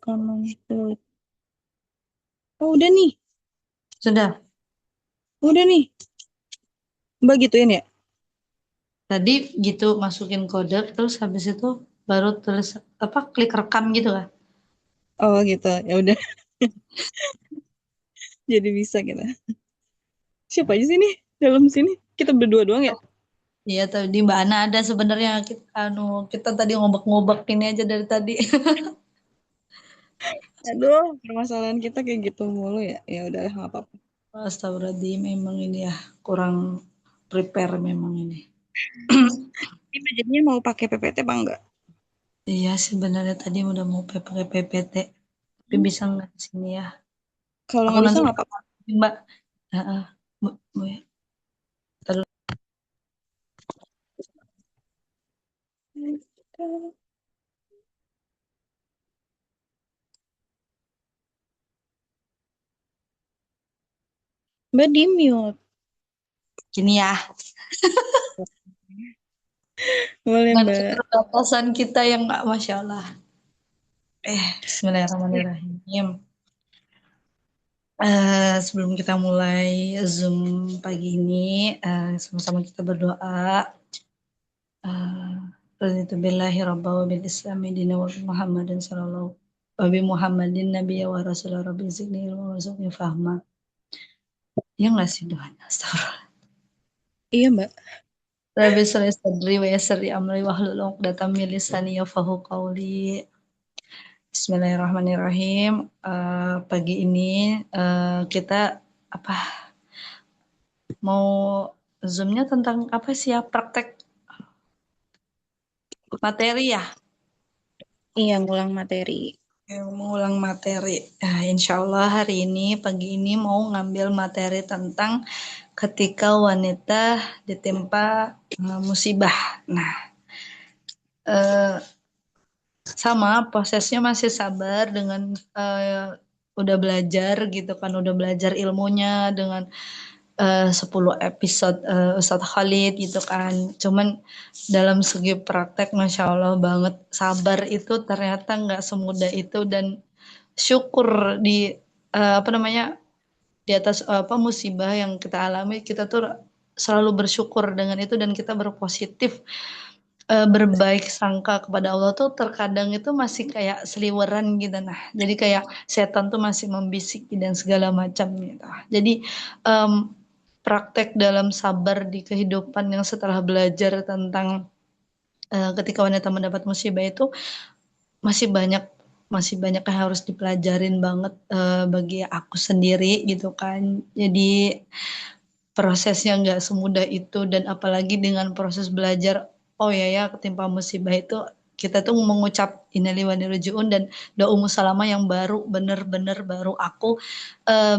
rekaman dulu. Oh, udah nih. Sudah. Udah nih. Mbak gituin ya? Tadi gitu masukin kode terus habis itu baru tulis apa klik rekam gitu kan. Oh, gitu. Ya udah. Jadi bisa kita. Siapa aja sih nih dalam sini? Kita berdua doang ya? Iya tadi Mbak Ana ada sebenarnya kita tadi ngobak-ngobak ini aja dari tadi. Aduh, permasalahan kita kayak gitu mulu ya. Ya udahlah, nggak apa-apa. Astagfirullahaladzim memang ini ya kurang prepare memang ini. Ini budgetnya mau pakai PPT apa enggak? Iya sebenarnya tadi udah mau pakai PPT tapi bisa nggak di sini ya? Kalau Aku nggak bisa nanti nggak apa-apa. Mbak. Heeh. Bu, terus Mbak di mute. gini ya. Boleh Dengan Mbak. keterbatasan kita yang nggak masya Allah. Bismillahirrahmanirrahim. Sebelum kita mulai Zoom pagi ini, sama-sama kita berdoa. Raditu billahi rabba wa bil islami dina wa bi Muhammadin sallallahu wa bi Muhammadin nabiyya wa rasulullah rabbi zidni ilma wa zidni fahma. Ya nggak sih doanya? Astagfirullah. Iya Mbak. Rabbi sholli sadri wa yassir li amri wahlul 'uqdatam min lisani yafqahu qawli. Bismillahirrahmanirrahim. Pagi ini kita apa mau zoomnya tentang apa sih ya praktek materi ya. Iya, ngulang materi. Yang mengulang materi. Nah, insya Allah hari ini pagi ini mau ngambil materi tentang ketika wanita ditimpa musibah. Nah, eh, sama prosesnya masih sabar dengan udah belajar gitu kan, udah belajar ilmunya dengan 10 episode Ustadz Khalid gitu kan. Cuman dalam segi praktek Masya Allah banget sabar itu ternyata nggak semudah itu dan syukur di apa namanya di atas apa musibah yang kita alami kita tuh selalu bersyukur dengan itu dan kita berpositif berbaik sangka kepada Allah tuh terkadang itu masih kayak seliweran gitu nah jadi kayak setan tuh masih membisiki dan segala macam gitu jadi em, praktek dalam sabar di kehidupan yang setelah belajar tentang ketika wanita mendapat musibah itu masih banyak masih banyak yang harus dipelajarin banget bagi aku sendiri gitu kan. Jadi prosesnya nggak semudah itu dan apalagi dengan proses belajar oh ya ketimpa musibah itu kita tuh mengucap innalillahi wa inna ilaihi raji'un dan doa Ummu Salamah yang baru bener-bener baru aku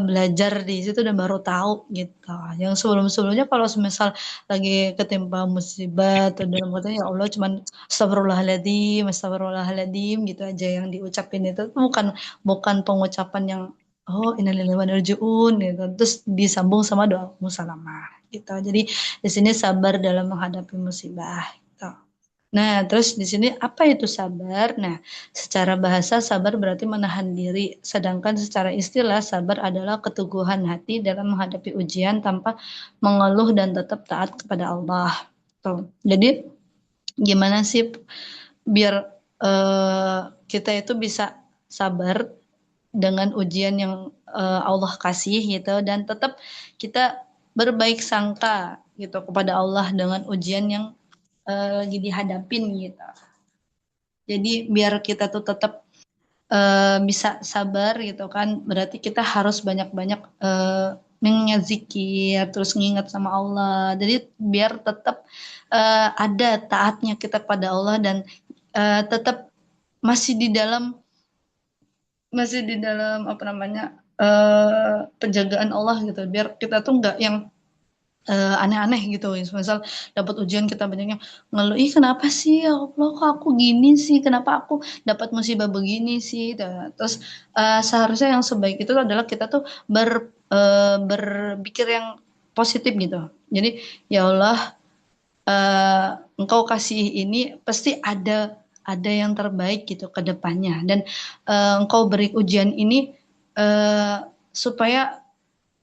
belajar di situ dan baru tahu gitu. Yang sebelum-sebelumnya kalau semisal lagi ketimpa musibah atau dalam katanya ya Allah cuman astagfirullahaladzim, astagfirullahaladzim gitu aja yang diucapin itu bukan bukan pengucapan yang oh innalillahi wa inna ilaihi raji'un gitu. Terus disambung sama doa musalamah gitu. Jadi di sini sabar dalam menghadapi musibah gitu. Nah, terus di sini apa itu sabar? Nah, secara bahasa sabar berarti menahan diri, sedangkan secara istilah sabar adalah keteguhan hati dalam menghadapi ujian tanpa mengeluh dan tetap taat kepada Allah. Tuh. Jadi gimana sih biar kita itu bisa sabar dengan ujian yang Allah kasih gitu dan tetap kita berbaik sangka gitu kepada Allah dengan ujian yang lagi dihadapin gitu. Jadi biar kita tuh tetap bisa sabar gitu kan, berarti kita harus banyak-banyak mengingat zikir, terus ngingat sama Allah. Jadi biar tetap ada taatnya kita kepada Allah dan tetap masih di dalam apa namanya penjagaan Allah gitu biar kita tuh nggak yang aneh-aneh gitu misal dapat ujian kita banyaknya ngeluh ih kenapa sih ya Allah kok aku gini sih kenapa aku dapat musibah begini sih. Terus seharusnya yang sebaik itu adalah kita tuh berpikir yang positif gitu jadi ya Allah engkau kasih ini pasti ada yang terbaik gitu ke depannya. Dan engkau beri ujian ini supaya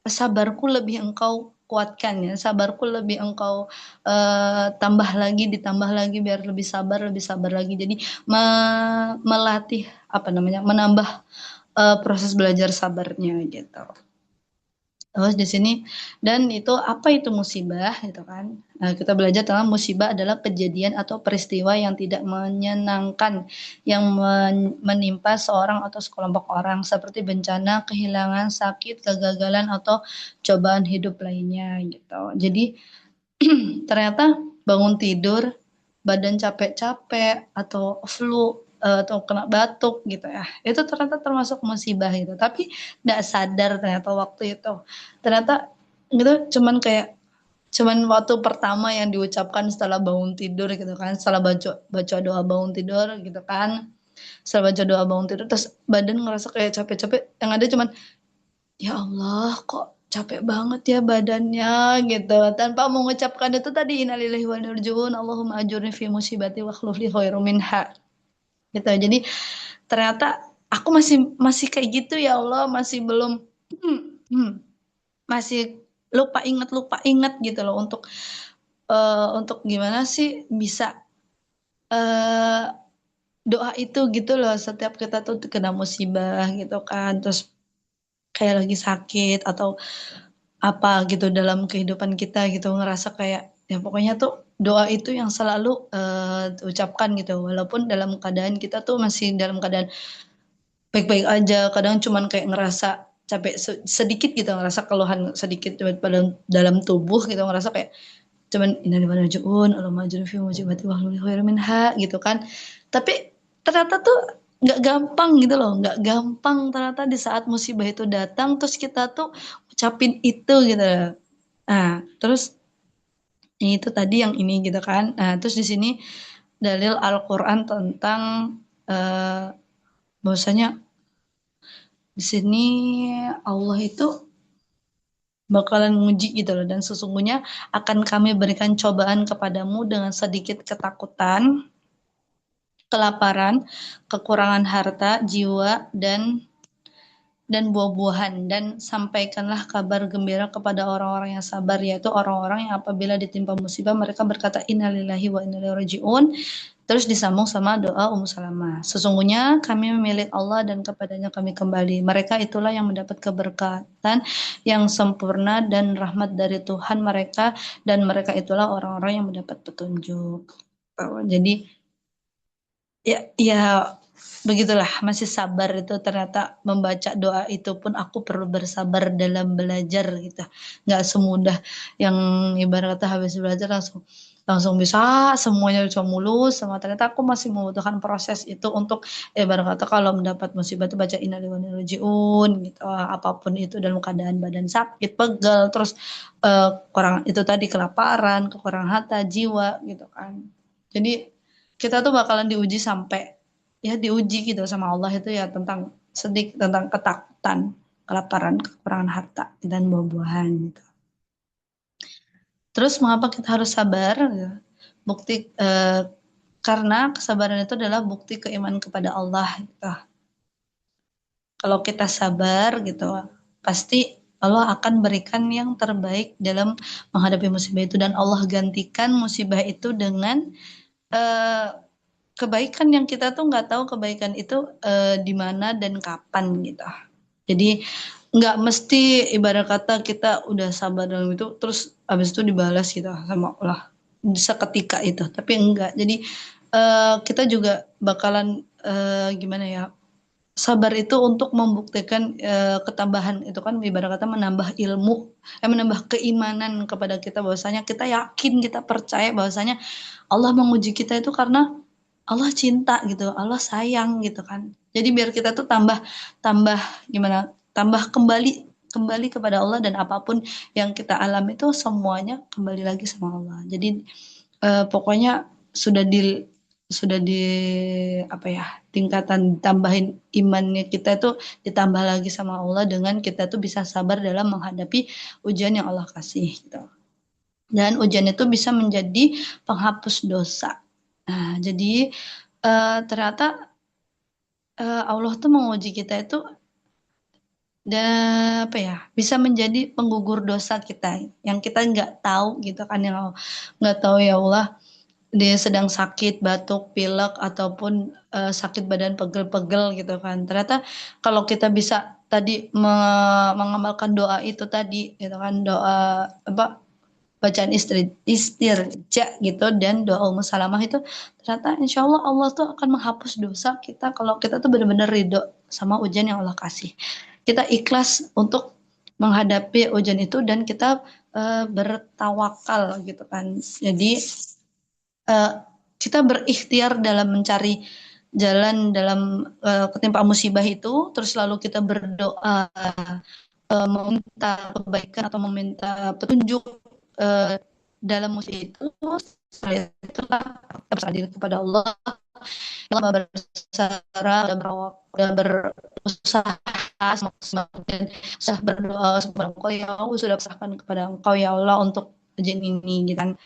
sabarku lebih engkau kuatkan ya, sabarku lebih engkau ditambah lagi biar lebih sabar lagi. Jadi melatih apa namanya, menambah proses belajar sabarnya gitu. Terus di sini dan itu apa itu musibah gitu kan. Nah, kita belajar tentang musibah adalah kejadian atau peristiwa yang tidak menyenangkan yang menimpa seorang atau sekelompok orang seperti bencana, kehilangan, sakit, kegagalan atau cobaan hidup lainnya gitu. Jadi ternyata bangun tidur badan capek-capek atau flu atau kena batuk gitu ya, itu ternyata termasuk musibah gitu, tapi nggak sadar ternyata waktu itu ternyata gitu, cuman waktu pertama yang diucapkan setelah bangun tidur gitu kan, setelah baca baca doa bangun tidur gitu kan, setelah baca doa bangun tidur terus badan ngerasa kayak capek-capek, yang ada cuman ya Allah, kok capek banget ya badannya gitu. Tanpa mengucapkan itu tadi innalillahi wa inna ilaihi raji'un, Allahumma ajurni fi musibati wa akhlif li khairum minha. Gitu. Jadi ternyata aku masih masih kayak gitu ya Allah, masih belum hmm, hmm, masih lupa ingat gitu loh untuk gimana sih bisa eh, doa itu gitu loh setiap kita tuh kena musibah gitu kan, terus kayak lagi sakit atau apa gitu dalam kehidupan kita gitu, ngerasa kayak ya pokoknya tuh doa itu yang selalu ucapkan gitu walaupun dalam keadaan kita tuh masih dalam keadaan baik-baik aja, kadang cuman kayak ngerasa capek sedikit gitu, ngerasa keluhan sedikit pada dalam tubuh gitu, ngerasa kayak cuman innalillahi wa inna ilaihi raji'un, Allahumma ajurni fi musibati wahlul khairan minha gitu kan. Tapi ternyata tuh nggak gampang gitu loh, nggak gampang ternyata di saat musibah itu datang terus kita tuh ucapin itu gitu. Nah, terus itu tadi yang ini gitu kan. Nah, terus di sini dalil Al-Qur'an tentang eh bahwasanya di sini Allah itu bakalan nguji gitu loh, dan sesungguhnya akan kami berikan cobaan kepadamu dengan sedikit ketakutan, kelaparan, kekurangan harta, jiwa, dan buah-buahan, dan sampaikanlah kabar gembira kepada orang-orang yang sabar, yaitu orang-orang yang apabila ditimpa musibah mereka berkata innalillahi wa inna ilaihi raji'un. Terus disambung sama doa Ummu Salamah. Sesungguhnya kami milik Allah dan kepadanya kami kembali. Mereka itulah yang mendapat keberkatan yang sempurna dan rahmat dari Tuhan mereka, dan mereka itulah orang-orang yang mendapat petunjuk. Jadi ya begitulah, masih sabar itu ternyata membaca doa itu pun aku perlu bersabar dalam belajar gitu. Nggak semudah yang ibarat kata habis belajar langsung langsung bisa semuanya bisa mulus, sama ternyata aku masih membutuhkan proses itu untuk ibarat kata kalau mendapat musibah itu baca innalillahi wa inna ilaihi raji'un gitu, apapun itu dalam keadaan badan sakit, pegal, terus kurang itu tadi kelaparan, kekurangan harta, jiwa gitu kan. Jadi kita tuh bakalan diuji sampai ya diuji gitu sama Allah itu ya tentang sedikit tentang ketakutan, kelaparan, kekurangan harta dan buah-buahan gitu. Terus mengapa kita harus sabar? Bukti karena kesabaran itu adalah bukti keimanan kepada Allah gitu. Kalau kita sabar gitu, pasti Allah akan berikan yang terbaik dalam menghadapi musibah itu, dan Allah gantikan musibah itu dengan eh, kebaikan yang kita tuh nggak tahu kebaikan itu di mana dan kapan gitu. Jadi nggak mesti ibarat kata kita udah sabar dalam itu terus habis itu dibalas gitu sama Allah seketika itu. Tapi enggak. Jadi kita juga bakalan gimana ya? Sabar itu untuk membuktikan ketambahan itu kan ibarat kata menambah ilmu, menambah keimanan kepada kita, bahwasanya kita yakin, kita percaya bahwasanya Allah menguji kita itu karena Allah cinta gitu, Allah sayang gitu kan. Jadi biar kita tuh tambah tambah gimana? Tambah kembali kepada Allah, dan apapun yang kita alami itu semuanya kembali lagi sama Allah. Jadi pokoknya sudah di apa ya, tingkatan tambahin imannya kita itu ditambah lagi sama Allah dengan kita tuh bisa sabar dalam menghadapi ujian yang Allah kasih gitu. Dan ujian itu bisa menjadi penghapus dosa. Nah, jadi ternyata Allah tuh menguji kita itu dan apa ya, bisa menjadi penggugur dosa kita yang kita nggak tahu gitu kan, yang nggak tahu ya Allah dia sedang sakit batuk pilek ataupun sakit badan pegel-pegel gitu kan. Ternyata kalau kita bisa tadi mengamalkan doa itu tadi gitu kan, doa apa, bacaan istirja gitu dan doa musalamah itu, ternyata insya Allah Allah tuh akan menghapus dosa kita kalau kita tuh benar-benar ridho sama ujian yang Allah kasih. Kita ikhlas untuk menghadapi ujian itu dan kita bertawakal gitu kan. Jadi eh, kita berikhtiar dalam mencari jalan dalam ketimpa musibah itu, terus lalu kita berdoa meminta kebaikan atau meminta petunjuk eh, dalam musibah itu. Setelah itulah kita berserah diri kepada Allah, Allah bersara, udah berusaha semaksimal mungkin, sudah berdoa kepada Engkau ya Allah, sudah pasrahkan kepada Engkau ya Allah untuk ujian ini gitu kan.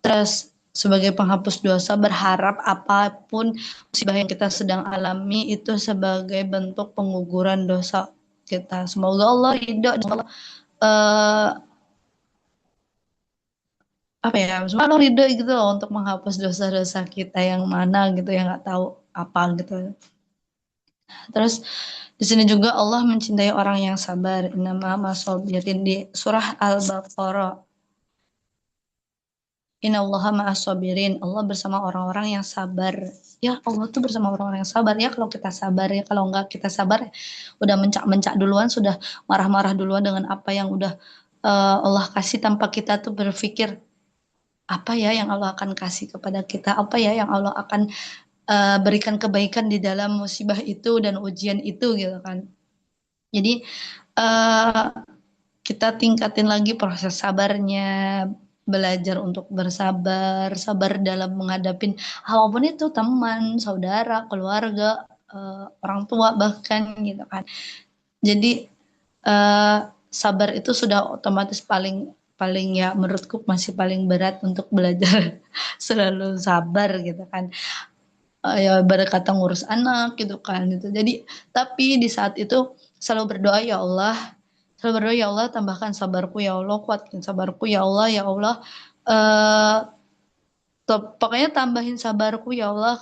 Terus sebagai penghapus dosa berharap apapun musibah yang kita sedang alami itu sebagai bentuk pengguguran dosa kita. Semoga Allah ridho dan Allah eh, apa ya, semoga Allah ridho gitu loh untuk menghapus dosa-dosa kita yang mana gitu, yang nggak tahu apa gitu. Terus di sini juga Allah mencintai orang yang sabar. Innama masobirin di surah Al-Baqarah. Innallaha ma'as sabirin. Allah bersama orang-orang yang sabar. Ya Allah tuh bersama orang-orang yang sabar ya, kalau kita sabar ya, kalau enggak kita sabar ya, udah mencak-mencak duluan, sudah marah-marah duluan dengan apa yang udah Allah kasih, tanpa kita tuh berpikir apa ya yang Allah akan kasih kepada kita, apa ya yang Allah akan berikan kebaikan di dalam musibah itu dan ujian itu gitu kan. Jadi uh, kita tingkatin lagi proses sabarnya, belajar untuk bersabar, sabar dalam menghadapi apapun itu, teman, saudara, keluarga, orang tua bahkan gitu kan. Jadi eh, sabar itu sudah otomatis paling paling ya, menurutku masih paling berat untuk belajar selalu sabar gitu kan. Ya berkata ngurus anak gitu kan gitu. Jadi tapi di saat itu selalu berdoa ya Allah, selalu berdoa ya Allah tambahkan sabarku ya Allah, kuatkan sabarku ya Allah, ya Allah eh pokoknya tambahin sabarku ya Allah,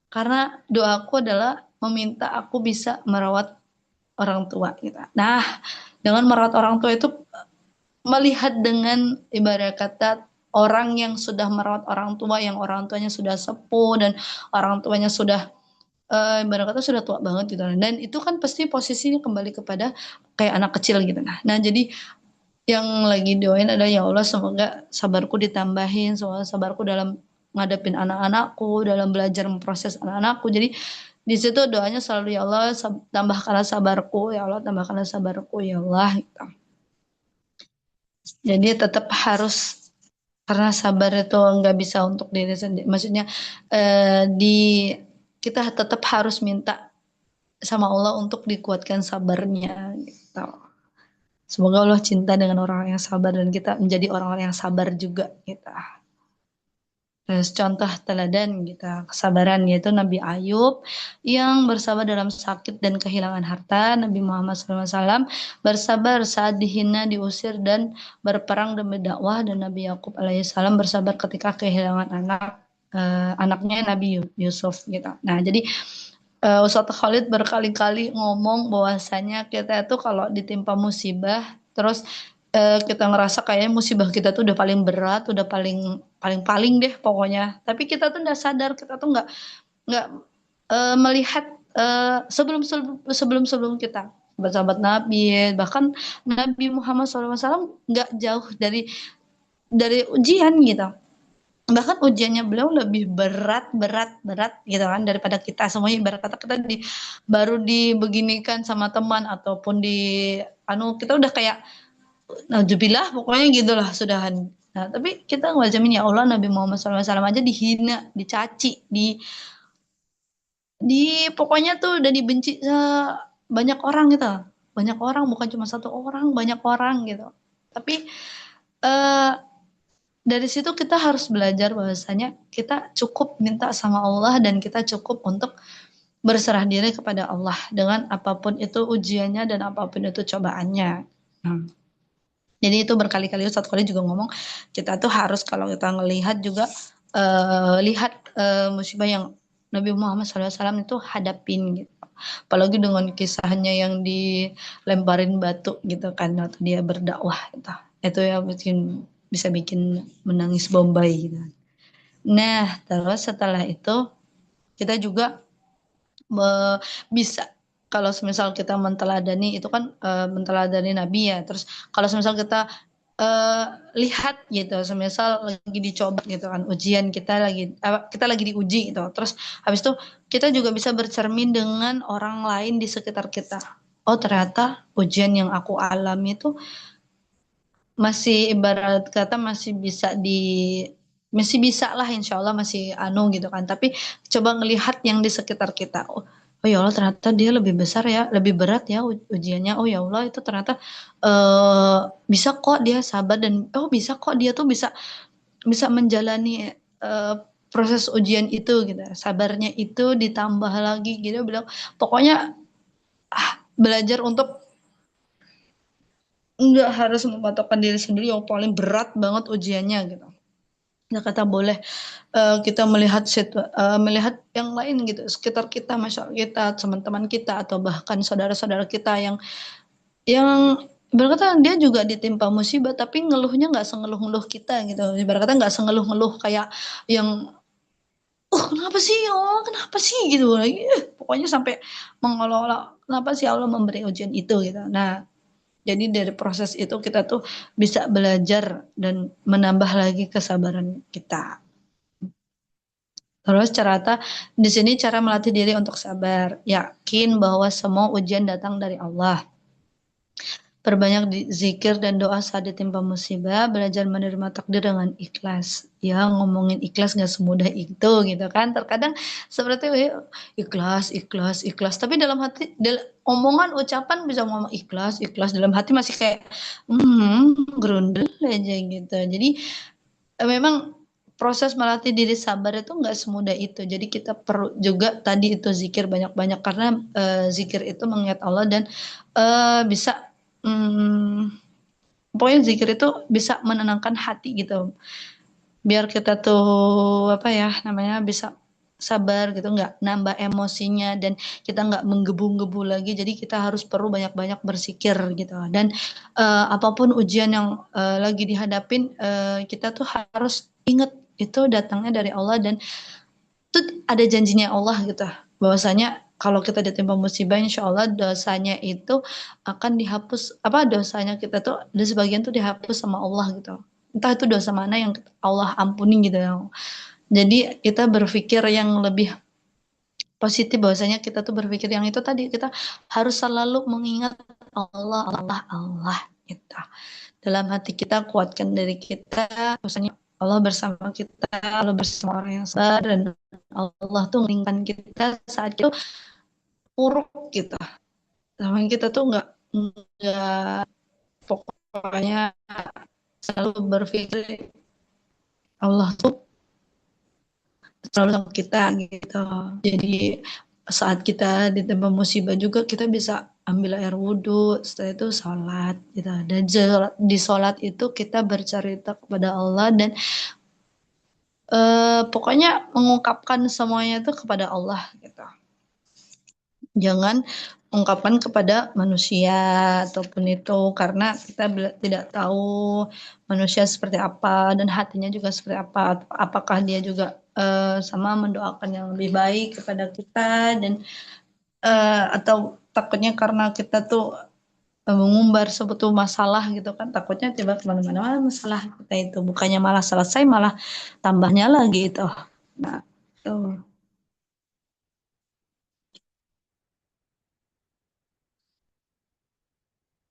karena doaku adalah meminta aku bisa merawat orang tua gitu. Nah, dengan merawat orang tua itu melihat dengan ibarat kata orang yang sudah merawat orang tua, yang orang tuanya sudah sepuh dan orang tuanya sudah ibarat kata sudah tua banget gitu. Dan itu kan pasti posisinya kembali kepada kayak anak kecil gitu. Nah, jadi yang lagi doain adalah ya Allah semoga sabarku ditambahin, semoga sabarku dalam ngadepin anak-anakku, dalam belajar memproses anak-anakku. Jadi di situ doanya selalu ya Allah tambahkanlah sabarku, ya Allah tambahkanlah sabarku ya Allah gitu. Jadi tetap harus, karena sabar itu nggak bisa untuk diri sendiri. Maksudnya di kita tetap harus minta sama Allah untuk dikuatkan sabarnya gitu. Semoga Allah cinta dengan orang yang sabar dan kita menjadi orang-orang yang sabar juga gitu. Terus contoh teladan kita kesabaran yaitu Nabi Ayub yang bersabar dalam sakit dan kehilangan harta, Nabi Muhammad SAW bersabar saat dihina, diusir dan berperang demi dakwah, dan Nabi Yakub alaihissalam bersabar ketika kehilangan anaknya Nabi Yusuf gitu. Nah, jadi Ustadz Khalid berkali-kali ngomong bahwasanya kita itu kalau ditimpa musibah, terus kita ngerasa kayak musibah kita tuh udah paling berat, udah paling paling paling deh pokoknya. Tapi kita tuh nggak sadar, kita tuh nggak melihat sebelum sebelum sebelum kita sahabat Nabi, bahkan Nabi Muhammad SAW nggak jauh dari ujian gitu. Bahkan ujiannya beliau lebih berat gitu kan daripada kita semuanya. Ibarat kata kita baru dibeginikan sama teman ataupun di kita udah kayak nauzubillah pokoknya gitulah sudahan. Nah, tapi kita ngajamin ya Allah, Nabi Muhammad SAW aja dihina, dicaci, di pokoknya tuh udah dibenci banyak orang gitu. Banyak orang, bukan cuma satu orang, banyak orang gitu. Tapi eh dari situ kita harus belajar bahwasanya kita cukup minta sama Allah dan kita cukup untuk berserah diri kepada Allah dengan apapun itu ujiannya dan apapun itu cobaannya. Hmm. Jadi itu berkali-kali Ustadz Khalid juga ngomong kita tuh harus kalau kita ngelihat juga lihat musibah yang Nabi Muhammad SAW itu hadapin gitu. Apalagi dengan kisahnya yang dilemparin batu gitu kan atau dia berdakwah gitu. Itu ya bikin bisa bikin menangis Bombay gitu. Nah, terus setelah itu kita juga bisa kalau semisal kita menteladani itu kan menteladani Nabi ya. Terus kalau semisal kita lihat gitu, semisal lagi dicoba gitu kan, ujian kita lagi diuji gitu. Terus habis itu kita juga bisa bercermin dengan orang lain di sekitar kita. Oh ternyata ujian yang aku alami itu masih ibarat kata masih bisa lah insya Allah masih gitu kan tapi coba ngelihat yang di sekitar kita oh ya Allah ternyata dia lebih besar ya lebih berat ya ujiannya oh ya Allah itu ternyata bisa kok dia sabar dan oh bisa kok dia tuh bisa bisa menjalani proses ujian itu gitu sabarnya itu ditambah lagi gitu bilang pokoknya belajar untuk nggak harus mematokkan diri sendiri yang paling berat banget ujiannya gitu. Nah, kata boleh kita melihat yang lain gitu sekitar kita, masyarakat kita, teman-teman kita atau bahkan saudara-saudara kita yang berkata dia juga ditimpa musibah tapi ngeluhnya nggak sengeluh-ngeluh kita gitu. Ibarat kata nggak sengeluh-ngeluh kayak yang kenapa sih ya Allah kenapa sih gitu lagi pokoknya sampai mengelola kenapa sih Allah memberi ujian itu gitu. Nah jadi dari proses itu kita tuh bisa belajar dan menambah lagi kesabaran kita. Terus di sini cara melatih diri untuk sabar. Yakin bahwa semua ujian datang dari Allah. Perbanyak zikir dan doa saat ditimpa musibah, belajar menerima takdir dengan ikhlas. Ya, ngomongin ikhlas gak semudah itu gitu kan. Terkadang seperti ikhlas, ikhlas, ikhlas. Tapi dalam hati, omongan, ucapan bisa ngomong ikhlas, ikhlas. Dalam hati masih kayak, gerundel aja gitu. Jadi memang proses melatih diri sabar itu nggak semudah itu. Jadi kita perlu juga tadi itu zikir banyak-banyak karena zikir itu mengingat Allah dan bisa pokoknya zikir itu bisa menenangkan hati gitu. Biar kita tuh apa ya namanya bisa sabar gitu, nggak nambah emosinya dan kita nggak menggebu-gebu lagi. Jadi kita harus perlu banyak-banyak bersikir gitu. Dan apapun ujian yang lagi dihadapin, kita tuh harus ingat itu datangnya dari Allah dan itu ada janjinya Allah gitu bahwasanya kalau kita ditimpa musibah insya Allah dosanya itu akan dihapus apa dosanya kita tuh ada sebagian tuh dihapus sama Allah gitu entah itu dosa mana yang Allah ampuni gitu ya jadi kita berpikir yang lebih positif bahwasanya kita tuh berpikir yang itu tadi kita harus selalu mengingat Allah Allah Allah gitu dalam hati kita kuatkan dari kita bahwasanya Allah bersama kita Allah bersama orang yang sabar dan Allah tuh mengingatkan kita saat itu buruk gitu sama kita tuh nggak pokoknya selalu berpikir Allah tuh selalu sama kita gitu jadi saat kita ditimpa musibah juga kita bisa ambil air wudhu setelah itu sholat gitu dan di sholat itu kita bercerita kepada Allah dan pokoknya mengungkapkan semuanya itu kepada Allah gitu jangan ungkapkan kepada manusia ataupun itu karena kita tidak tahu manusia seperti apa dan hatinya juga seperti apa apakah dia juga sama mendoakan yang lebih baik kepada kita dan atau takutnya karena kita tuh mengumbar suatu masalah gitu kan takutnya tiba kemana-mana masalah kita itu bukannya malah selesai malah tambahnya lagi itu nah tuh.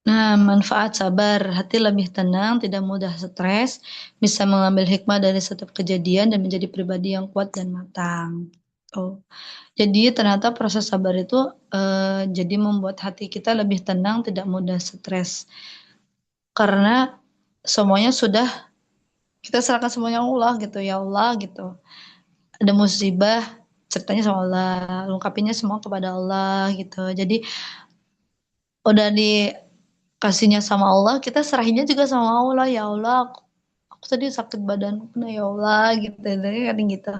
Nah, manfaat sabar, hati lebih tenang, tidak mudah stres, bisa mengambil hikmah dari setiap kejadian dan menjadi pribadi yang kuat dan matang. Oh, jadi ternyata proses sabar itu jadi membuat hati kita lebih tenang, tidak mudah stres. Karena semuanya sudah kita serahkan semuanya Allah gitu, ya Allah gitu. Ada musibah, ceritanya sama Allah, ungkapinnya semua kepada Allah gitu. Jadi udah dikasihnya sama Allah, kita serahinnya juga sama Allah. Ya Allah, aku tadi sakit badan, nah ya Allah gitu. Jadi kadang gitu.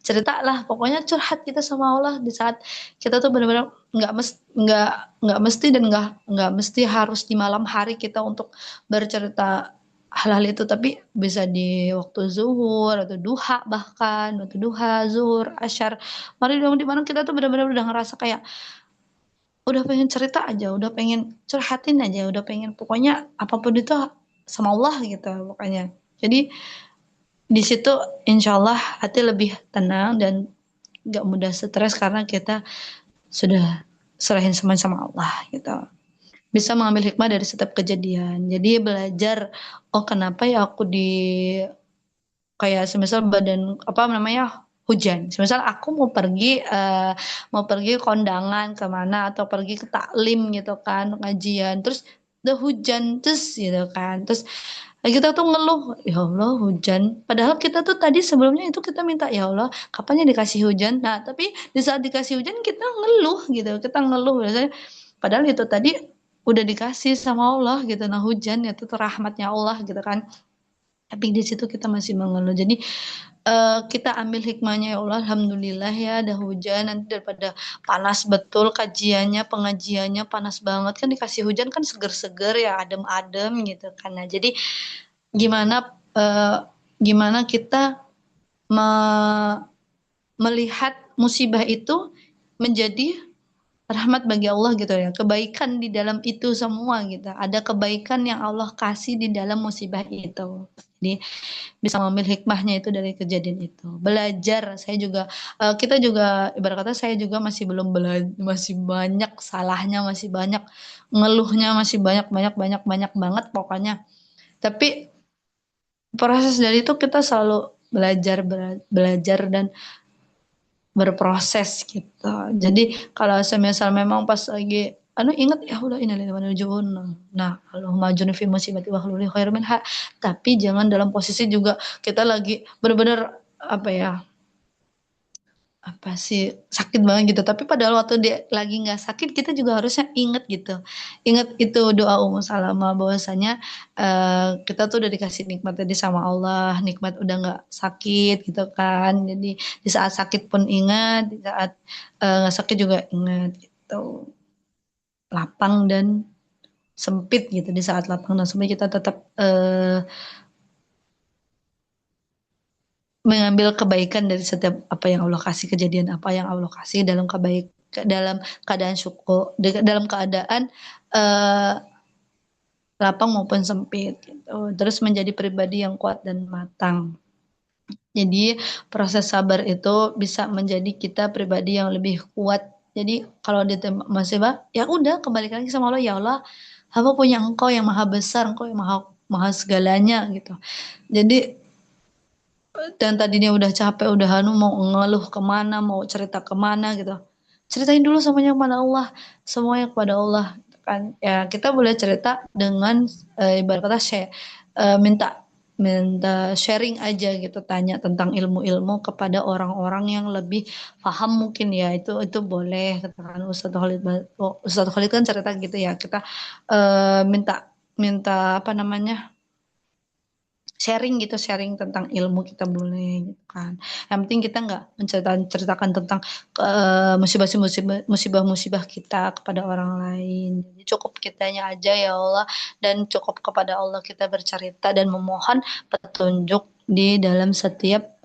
Cerita lah, pokoknya curhat kita sama Allah di saat kita tuh benar-benar nggak mesti dan nggak mesti harus di malam hari kita untuk bercerita hal-hal itu, tapi bisa di waktu zuhur atau duha, bahkan waktu duha, zuhur, asyar, mari dong, di mana kita tuh benar-benar udah ngerasa kayak udah pengen cerita aja, udah pengen curhatin aja, udah pengen pokoknya apapun itu sama Allah gitu pokoknya. Jadi di situ insya Allah hati lebih tenang dan gak mudah stres karena kita sudah serahin semua sama Allah gitu. Bisa mengambil hikmah dari setiap kejadian. Jadi belajar, oh kenapa ya aku di kayak semisal badan apa namanya hujan. Semisal aku mau pergi kondangan kemana atau pergi ke taklim gitu kan, pengajian. Terus udah hujan terus gitu kan. Terus kita tuh ngeluh, ya Allah hujan. Padahal kita tuh tadi sebelumnya itu kita minta, ya Allah kapan ya dikasih hujan. Nah tapi di saat dikasih hujan kita ngeluh gitu. Kita ngeluh biasanya. Padahal itu tadi udah dikasih sama Allah gitu. Nah hujan itu tuh rahmatnya Allah gitu kan. Tapi di situ kita masih mengeluh. Jadi kita ambil hikmahnya, ya Allah, alhamdulillah ya ada hujan, nanti daripada panas betul kajiannya, pengajiannya panas banget kan dikasih hujan kan seger-seger ya, adem-adem gitu kan. Nah, jadi gimana gimana kita me- melihat musibah itu menjadi rahmat bagi Allah gitu ya, kebaikan di dalam itu semua gitu. Ada kebaikan yang Allah kasih di dalam musibah itu. Jadi bisa mengambil hikmahnya itu dari kejadian itu. Belajar, saya juga kita juga ibarat kata saya juga masih belum masih banyak salahnya, masih banyak ngeluhnya, masih banyak banyak banyak banyak banget pokoknya. Tapi proses dari itu kita selalu belajar dan berproses gitu. Jadi kalau semisal memang pas lagi ingat ya Allah innalillahi wa inna ilaihi raji'un. Nah, Allahumma ajurni fi musibati wa akhlif li khairan minha. Tapi jangan dalam posisi juga kita lagi benar-benar apa ya? Apa sih sakit banget gitu. Tapi padahal waktu dia lagi nggak sakit kita juga harusnya inget gitu. Ingat itu doa Ummu Salamah bahwasanya kita tuh udah dikasih nikmat tadi sama Allah, nikmat udah nggak sakit gitu kan. Jadi di saat sakit pun ingat, di saat nggak sakit juga ingat gitu. Lapang dan sempit gitu, di saat lapang dan sempit kita tetap mengambil kebaikan dari setiap apa yang Allah kasih, kejadian apa yang Allah kasih dalam keadaan syukur, dalam keadaan eh, lapang maupun sempit gitu. Terus menjadi pribadi yang kuat dan matang. Jadi proses sabar itu bisa menjadi kita pribadi yang lebih kuat. Jadi kalau di musibah, ya udah kembali lagi sama Allah, ya Allah, hamba punya Engkau yang maha besar, Engkau yang maha maha segalanya gitu. Jadi dan tadinya udah capek, udah mau ngeluh kemana, mau cerita kemana gitu. Ceritain dulu semuanya kepada Allah, semuanya kepada Allah gitu kan. Ya kita boleh cerita dengan ibarat kata minta minta sharing aja gitu, tanya tentang ilmu-ilmu kepada orang-orang yang lebih paham mungkin ya itu boleh katakan Ustadz Khalid kan cerita gitu ya kita minta minta apa namanya sharing gitu, sharing tentang ilmu kita boleh gitu kan. Yang penting kita nggak menceritakan tentang musibah-musibah kita kepada orang lain. Jadi cukup kitanya aja ya Allah dan cukup kepada Allah kita bercerita dan memohon petunjuk di dalam setiap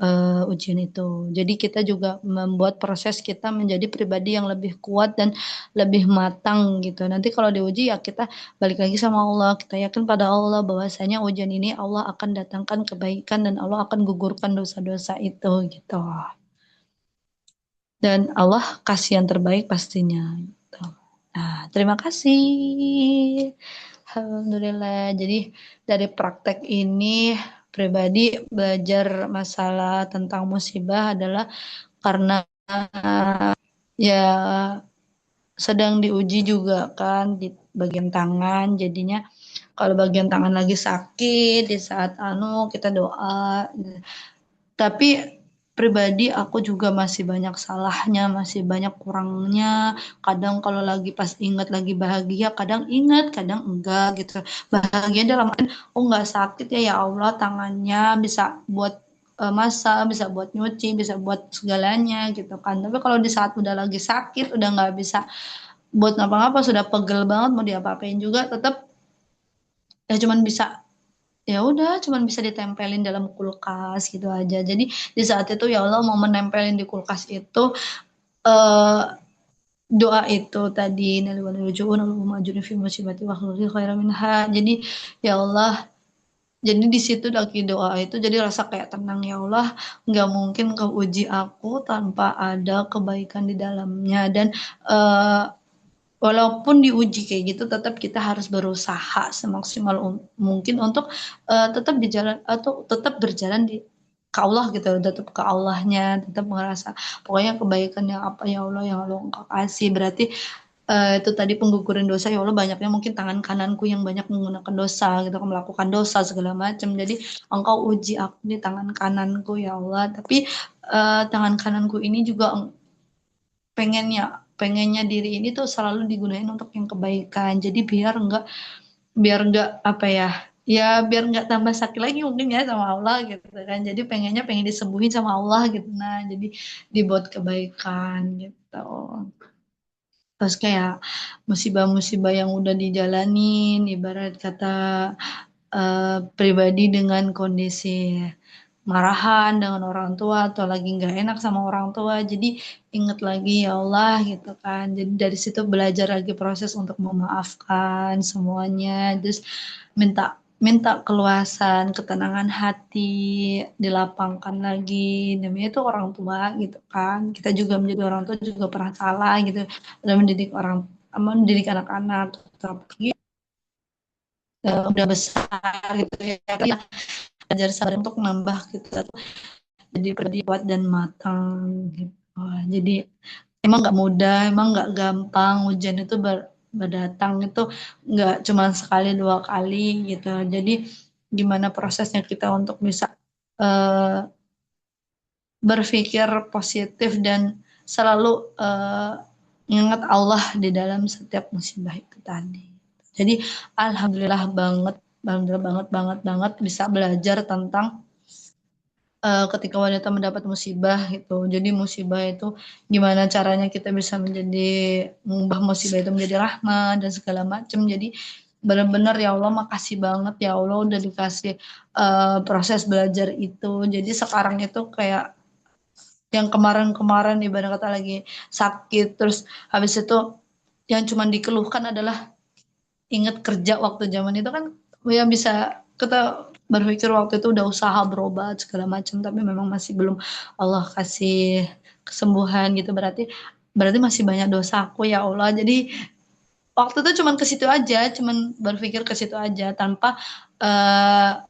ujian itu. Jadi kita juga membuat proses kita menjadi pribadi yang lebih kuat dan lebih matang gitu. Nanti kalau diuji ya kita balik lagi sama Allah, kita yakin pada Allah bahwasanya ujian ini Allah akan datangkan kebaikan dan Allah akan gugurkan dosa-dosa itu gitu. Dan Allah kasih yang terbaik pastinya gitu. Nah, terima kasih. Alhamdulillah. Jadi dari praktek ini pribadi belajar masalah tentang musibah adalah karena ya sedang diuji juga kan di bagian tangan, jadinya Kalau bagian tangan lagi sakit, di saat kita doa. Tapi pribadi aku juga masih banyak salahnya, masih banyak kurangnya. Kadang kalau lagi pas ingat lagi bahagia, kadang ingat, kadang enggak gitu. Bahagia dalam artian, oh nggak sakit ya, ya Allah, tangannya bisa buat masak, bisa buat nyuci, bisa buat segalanya gitu kan. Tapi kalau di saat udah lagi sakit, udah nggak bisa buat ngapa-ngapa, sudah pegel banget mau diapa-apain juga, tetap ya cuman bisa, ya udah cuman bisa ditempelin dalam kulkas gitu aja. Jadi di saat itu ya Allah mau menempelin di kulkas itu eh doa itu tadi, fi musibati wa akhlifni khairan minha. Jadi ya Allah, jadi di situ lagi doa itu jadi rasa kayak tenang, ya Allah nggak mungkin kau uji aku tanpa ada kebaikan di dalamnya. Dan eh, walaupun diuji kayak gitu, tetap kita harus berusaha semaksimal mungkin untuk tetap di jalan atau tetap berjalan di ke Allah gitu, tetap ke Allahnya, tetap merasa pokoknya kebaikan yang apa ya Allah yang Allah engkau kasih. Berarti itu tadi pengguguran dosa, ya Allah banyaknya mungkin tangan kananku yang banyak menggunakan dosa gitu, melakukan dosa segala macam. Jadi engkau uji aku di tangan kananku ya Allah. Tapi tangan kananku ini juga pengennya diri ini tuh selalu digunain untuk yang kebaikan. Jadi biar enggak apa ya, ya biar nggak tambah sakit lagi mungkin ya sama Allah gitu kan. Jadi pengen disembuhin sama Allah gitu. Nah jadi dibuat kebaikan gitu. Terus kayak musibah-musibah yang udah dijalanin, ibarat kata pribadi dengan kondisi marahan dengan orang tua atau lagi nggak enak sama orang tua, jadi inget lagi ya Allah gitu kan. Jadi dari situ belajar lagi proses untuk memaafkan semuanya, terus minta minta keluasan, ketenangan hati, dilapangkan lagi. Namanya itu orang tua gitu kan. Kita juga menjadi orang tua juga pernah salah gitu dalam mendidik anak-anak. Tapi udah besar gitu ya, belajar sabar untuk nambah kita tuh jadi pribadi kuat dan matang gitu. Jadi emang nggak mudah, emang nggak gampang. Hujan itu berdatang itu nggak cuma sekali dua kali gitu. Jadi gimana prosesnya kita untuk bisa uh, berpikir positif dan selalu ingat Allah di dalam setiap musibah itu tadi. Jadi alhamdulillah banget, alhamdulillah banget banget banget bisa belajar tentang ketika wanita mendapat musibah gitu. Jadi musibah itu gimana caranya kita bisa mengubah musibah itu menjadi rahmat dan segala macam. Jadi benar-benar ya Allah makasih banget ya Allah udah dikasih proses belajar itu. Jadi sekarang itu kayak yang kemarin-kemarin ibarat kata lagi sakit, terus habis itu yang cuma dikeluhkan adalah ingat kerja waktu zaman itu kan, ya bisa kita berpikir waktu itu udah usaha berobat segala macam tapi memang masih belum Allah kasih kesembuhan gitu. Berarti masih banyak dosaku ya Allah. Jadi waktu itu cuman ke situ aja, cuman berpikir ke situ aja tanpa uh,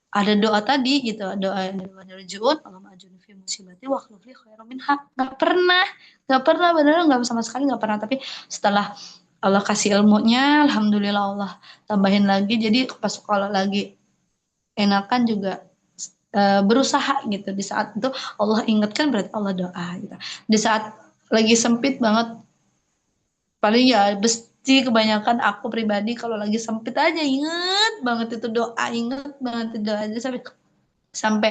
ada doa tadi gitu, doa narjuun Allah majuni fi musibati wa akhlifli khairan minha. Nggak pernah beneran, nggak sama sekali nggak pernah. Tapi setelah Allah kasih ilmunya, alhamdulillah Allah tambahin lagi. Jadi pas kalau lagi enakan juga berusaha gitu. Di saat itu Allah ingatkan berarti Allah doa gitu. Di saat lagi sempit banget, paling ya besti kebanyakan aku pribadi kalau lagi sempit aja inget banget itu doa, inget banget itu doa aja sampai sampai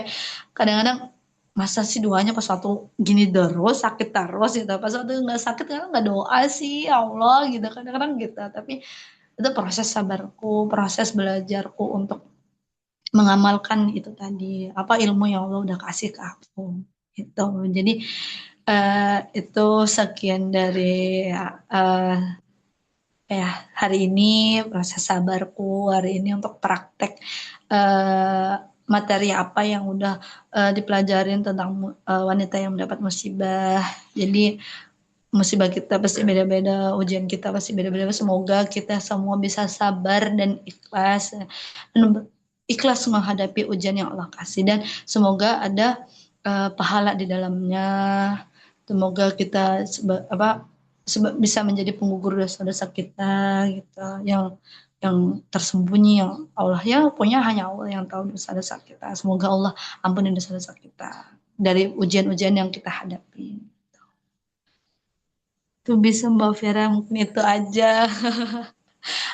kadang-kadang masa sih doanya pas waktu gini terus sakit terus gitu, pas waktu nggak sakit kan nggak doa sih ya Allah gitu, kadang-kadang gitu. Tapi itu proses sabarku, proses belajarku untuk mengamalkan itu tadi apa ilmu yang Allah udah kasih ke aku gitu. Jadi itu sekian dari uh, ya hari ini proses sabarku hari ini untuk praktek uh, materi apa yang udah dipelajarin tentang wanita yang mendapat musibah. Jadi musibah kita pasti beda-beda, ujian kita pasti beda-beda. Semoga kita semua bisa sabar dan ikhlas menghadapi ujian yang Allah kasih, dan semoga ada pahala di dalamnya. Semoga kita bisa menjadi penggugur dosa-dosa kita gitu, yang yang tersembunyi yang Allah ya pokoknya hanya Allah yang tahu dosa-dosa kita. Semoga Allah ampuni dosa-dosa kita dari ujian-ujian yang kita hadapi. Itu bisa Mbak Vera mungkin itu aja.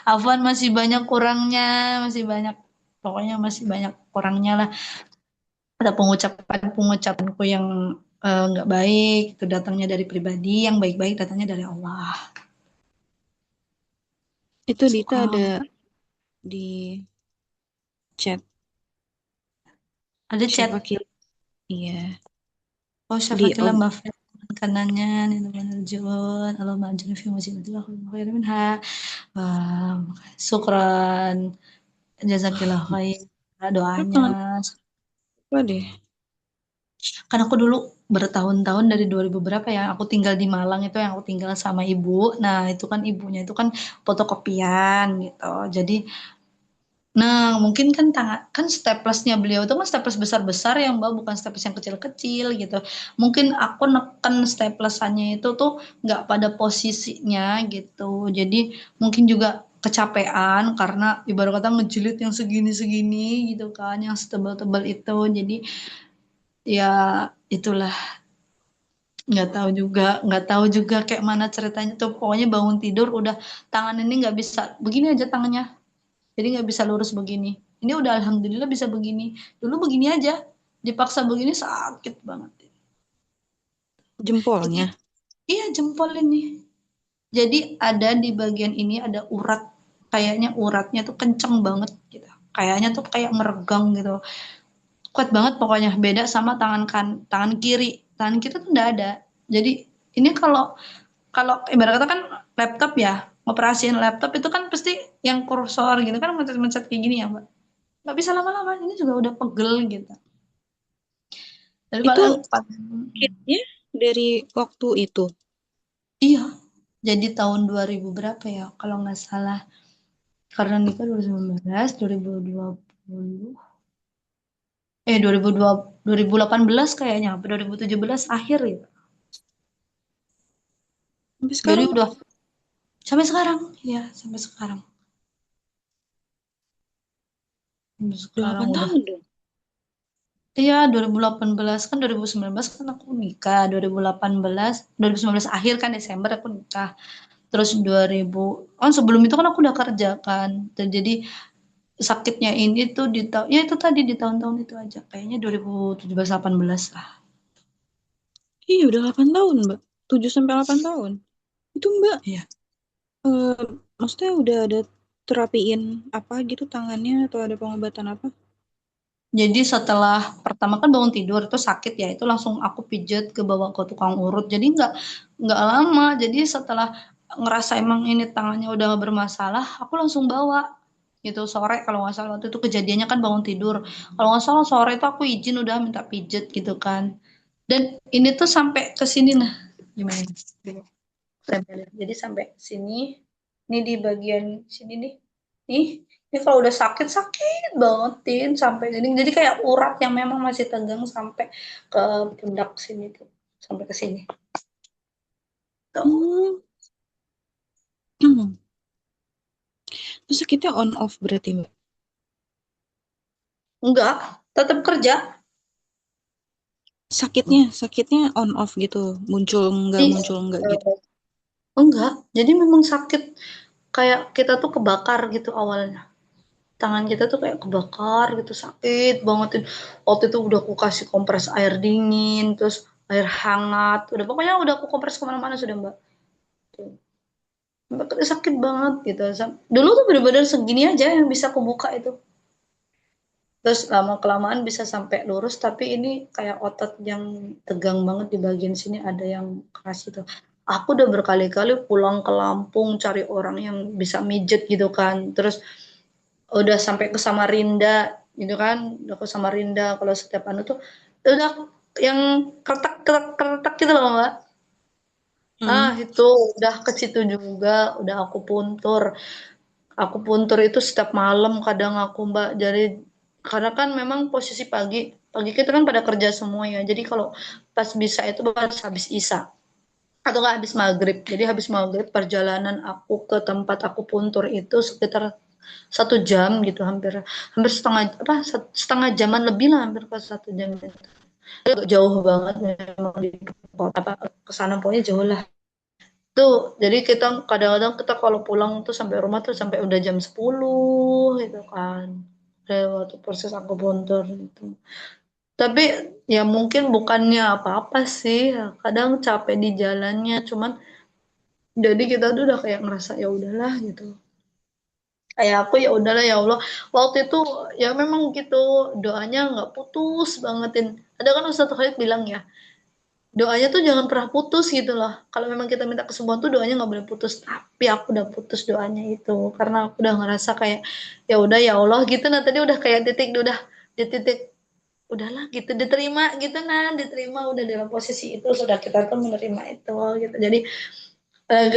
Afwan masih banyak kurangnya, masih banyak pokoknya masih banyak kurangnya lah. Ada pengucapanku yang nggak baik itu datangnya dari pribadi, yang baik-baik datangnya dari Allah. Itu Dita Suka ada di chat ada siapa chat. kira? Iya, Oh, di syafaqillah ob. Mbak Fir kanannya itu manarjun Allah ma'ajun fi musibatillah khair minha. Wah, syukran jazakillah khair doanya. Ah, apa deh? Kan aku dulu bertahun-tahun dari 2000 berapa ya aku tinggal di Malang itu yang aku tinggal sama ibu. Nah, itu kan ibunya itu kan fotokopian gitu. Jadi nah, mungkin kan kan staplesnya beliau itu kan staples besar-besar ya Mbak, bukan staples yang kecil-kecil gitu. Mungkin aku neken staplesannya itu tuh nggak pada posisinya gitu. Jadi mungkin juga kecapean karena ibarat kata ngejilid yang segini-segini gitu kan, yang setebal-tebal itu. Jadi ya itulah nggak tahu juga kayak mana ceritanya tuh. Pokoknya bangun tidur udah tangan ini nggak bisa begini aja tangannya. Jadi nggak bisa lurus begini. Ini udah alhamdulillah bisa begini. Dulu begini aja, dipaksa begini sakit banget. Jadi Jempolnya. iya jempol ini. Jadi ada di bagian ini ada urat, kayaknya uratnya tuh kenceng banget gitu. Kayaknya tuh kayak meregang gitu. Kuat banget pokoknya. Beda sama tangan kiri. Tangan kiri tuh nggak ada. Jadi ini kalau kalau ibarat kata kan laptop ya, operasiin laptop itu kan pasti yang kursor gitu kan mencet-mencet kayak gini ya Mbak. Nggak bisa lama-lama, ini juga udah pegel gitu. Jadi Itu paling, kitnya dari waktu itu. iya, jadi tahun 2000 berapa ya, kalau nggak salah, karena nikah 2019, 2020, 2002, 2018 kayaknya, 2017 akhir ya. Sampai Jadi sekarang udah sampai sekarang, ya sampai sekarang. Sampai udah sekarang 8 udah. tahun dong. Iya, 2018 kan 2019 kan aku nikah, 2018, 2019 akhir kan Desember aku nikah. Terus 2000, kan sebelum itu kan aku udah kerja kan. Dan jadi sakitnya ini tuh di tahun ya itu tadi di tahun-tahun itu aja kayaknya 2017 18 lah. Iya, udah 8 tahun, Mbak. 7 sampai 8 tahun. Itu Mbak, Iya. eh, maksudnya udah ada terapiin apa gitu tangannya atau ada pengobatan apa? Jadi setelah pertama kan bangun tidur itu sakit ya, itu langsung aku pijet ke bawah ke tukang urut. Jadi nggak lama. Jadi setelah ngerasa emang ini tangannya udah bermasalah, aku langsung bawa gitu sore kalau nggak salah waktu itu kejadiannya kan bangun tidur. Kalau nggak salah sore itu aku izin udah minta pijet gitu kan. Dan ini tuh sampai ke sini nah gimana? Jadi sampai sini, ini di bagian sini nih, nih, ini kalau udah sakit sakit banget tin sampai sini. Jadi kayak urat yang memang masih tegang sampai ke pundak sini tuh, sampai ke sini. Tuh. Hmm. Terus sakitnya on off berarti Mbak. Enggak, tetap kerja. Sakitnya on off gitu. Ih, Muncul enggak gitu. enggak. Jadi memang sakit kayak kita tuh kebakar gitu awalnya. Tangan kita tuh kayak kebakar gitu sakit banget. Waktu itu udah aku kasih kompres air dingin terus air hangat udah pokoknya udah aku kompres kemana-mana sudah Mbak. Mbak sakit banget gitu. Dulu tuh bener-bener segini aja yang bisa aku buka itu, terus lama kelamaan bisa sampai lurus tapi ini kayak otot yang tegang banget di bagian sini ada yang keras itu. Aku udah berkali-kali pulang ke Lampung cari orang yang bisa mijet gitu kan, terus udah sampai ke Samarinda gitu kan, udah ke Samarinda kalau setiap anu tuh udah yang kertak kertak kertak gitu loh Mbak. Hmm. Itu udah ke situ juga udah aku puntur itu setiap malam kadang aku Mbak. Jadi karena kan memang posisi pagi pagi kita kan pada kerja semua ya, jadi kalau pas bisa itu pas habis isya atau nggak habis maghrib. Jadi habis maghrib perjalanan aku ke tempat aku puntur itu sekitar 1 jam gitu, hampir hampir setengah jaman lebih lah, hampir ke 1 jam gitu. Agak jauh banget memang di kota apa kesana pokoknya jauh lah tuh. Jadi kita kadang-kadang kita kalau pulang tuh sampai rumah tuh sampai udah jam 10 gitu kan, waktu proses aku buntur gitu. Tapi ya mungkin bukannya apa-apa sih, kadang capek di jalannya, cuman jadi kita tuh udah kayak ngerasa ya udahlah gitu. Kayak aku ya udahlah ya Allah, waktu itu ya memang gitu, doanya nggak putus bangetin. Ada kan Ustadz Khalid bilang ya, doanya tuh jangan pernah putus gitu loh. Kalau memang kita minta kesembuhan tuh doanya nggak boleh putus. Tapi aku udah putus doanya itu karena aku udah ngerasa kayak ya udah ya Allah gitu. Nah tadi udah kayak titik, udah di titik udahlah gitu, diterima gitu, nah diterima udah dalam posisi itu, sudah kita tuh menerima itu gitu. Jadi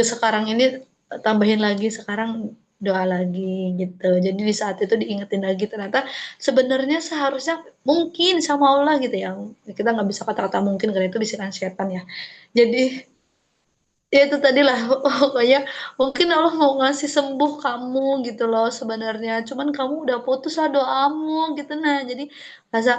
sekarang ini tambahin lagi sekarang doa lagi gitu. Jadi di saat itu diingetin lagi ternyata sebenarnya seharusnya mungkin sama Allah gitu ya. Kita nggak bisa kata-kata mungkin karena itu bisikan setan ya. Jadi ya itu tadi lah pokoknya mungkin Allah mau ngasih sembuh kamu gitu loh sebenarnya. Cuman kamu udah putus lah doamu gitu, nah jadi rasa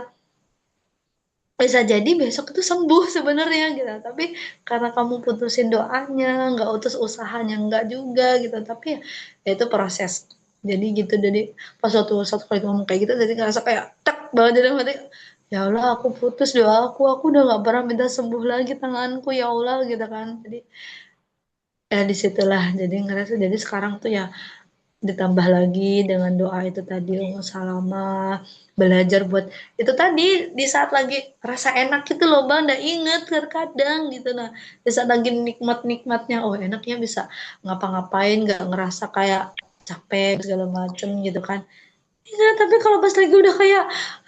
bisa jadi besok itu sembuh sebenarnya gitu, tapi karena kamu putusin doanya, nggak utus usahanya, nggak juga gitu, tapi ya itu proses. Jadi gitu, jadi pas waktu satu kali ngomong kayak gitu jadi ngerasa kayak tek banget dalam hati, ya Allah aku putus doa aku udah nggak pernah minta sembuh lagi tanganku ya Allah gitu kan. Jadi ya disitulah jadi ngerasa, jadi sekarang tuh ya ditambah lagi dengan doa itu tadi, salamah, belajar buat itu tadi, di saat lagi rasa enak gitu loh bang, udah inget terkadang gitu. Nah di saat lagi nikmat-nikmatnya, oh enaknya bisa ngapa-ngapain nggak ngerasa kayak capek segala macem gitu kan. Iya, tapi kalau pas lagi udah kayak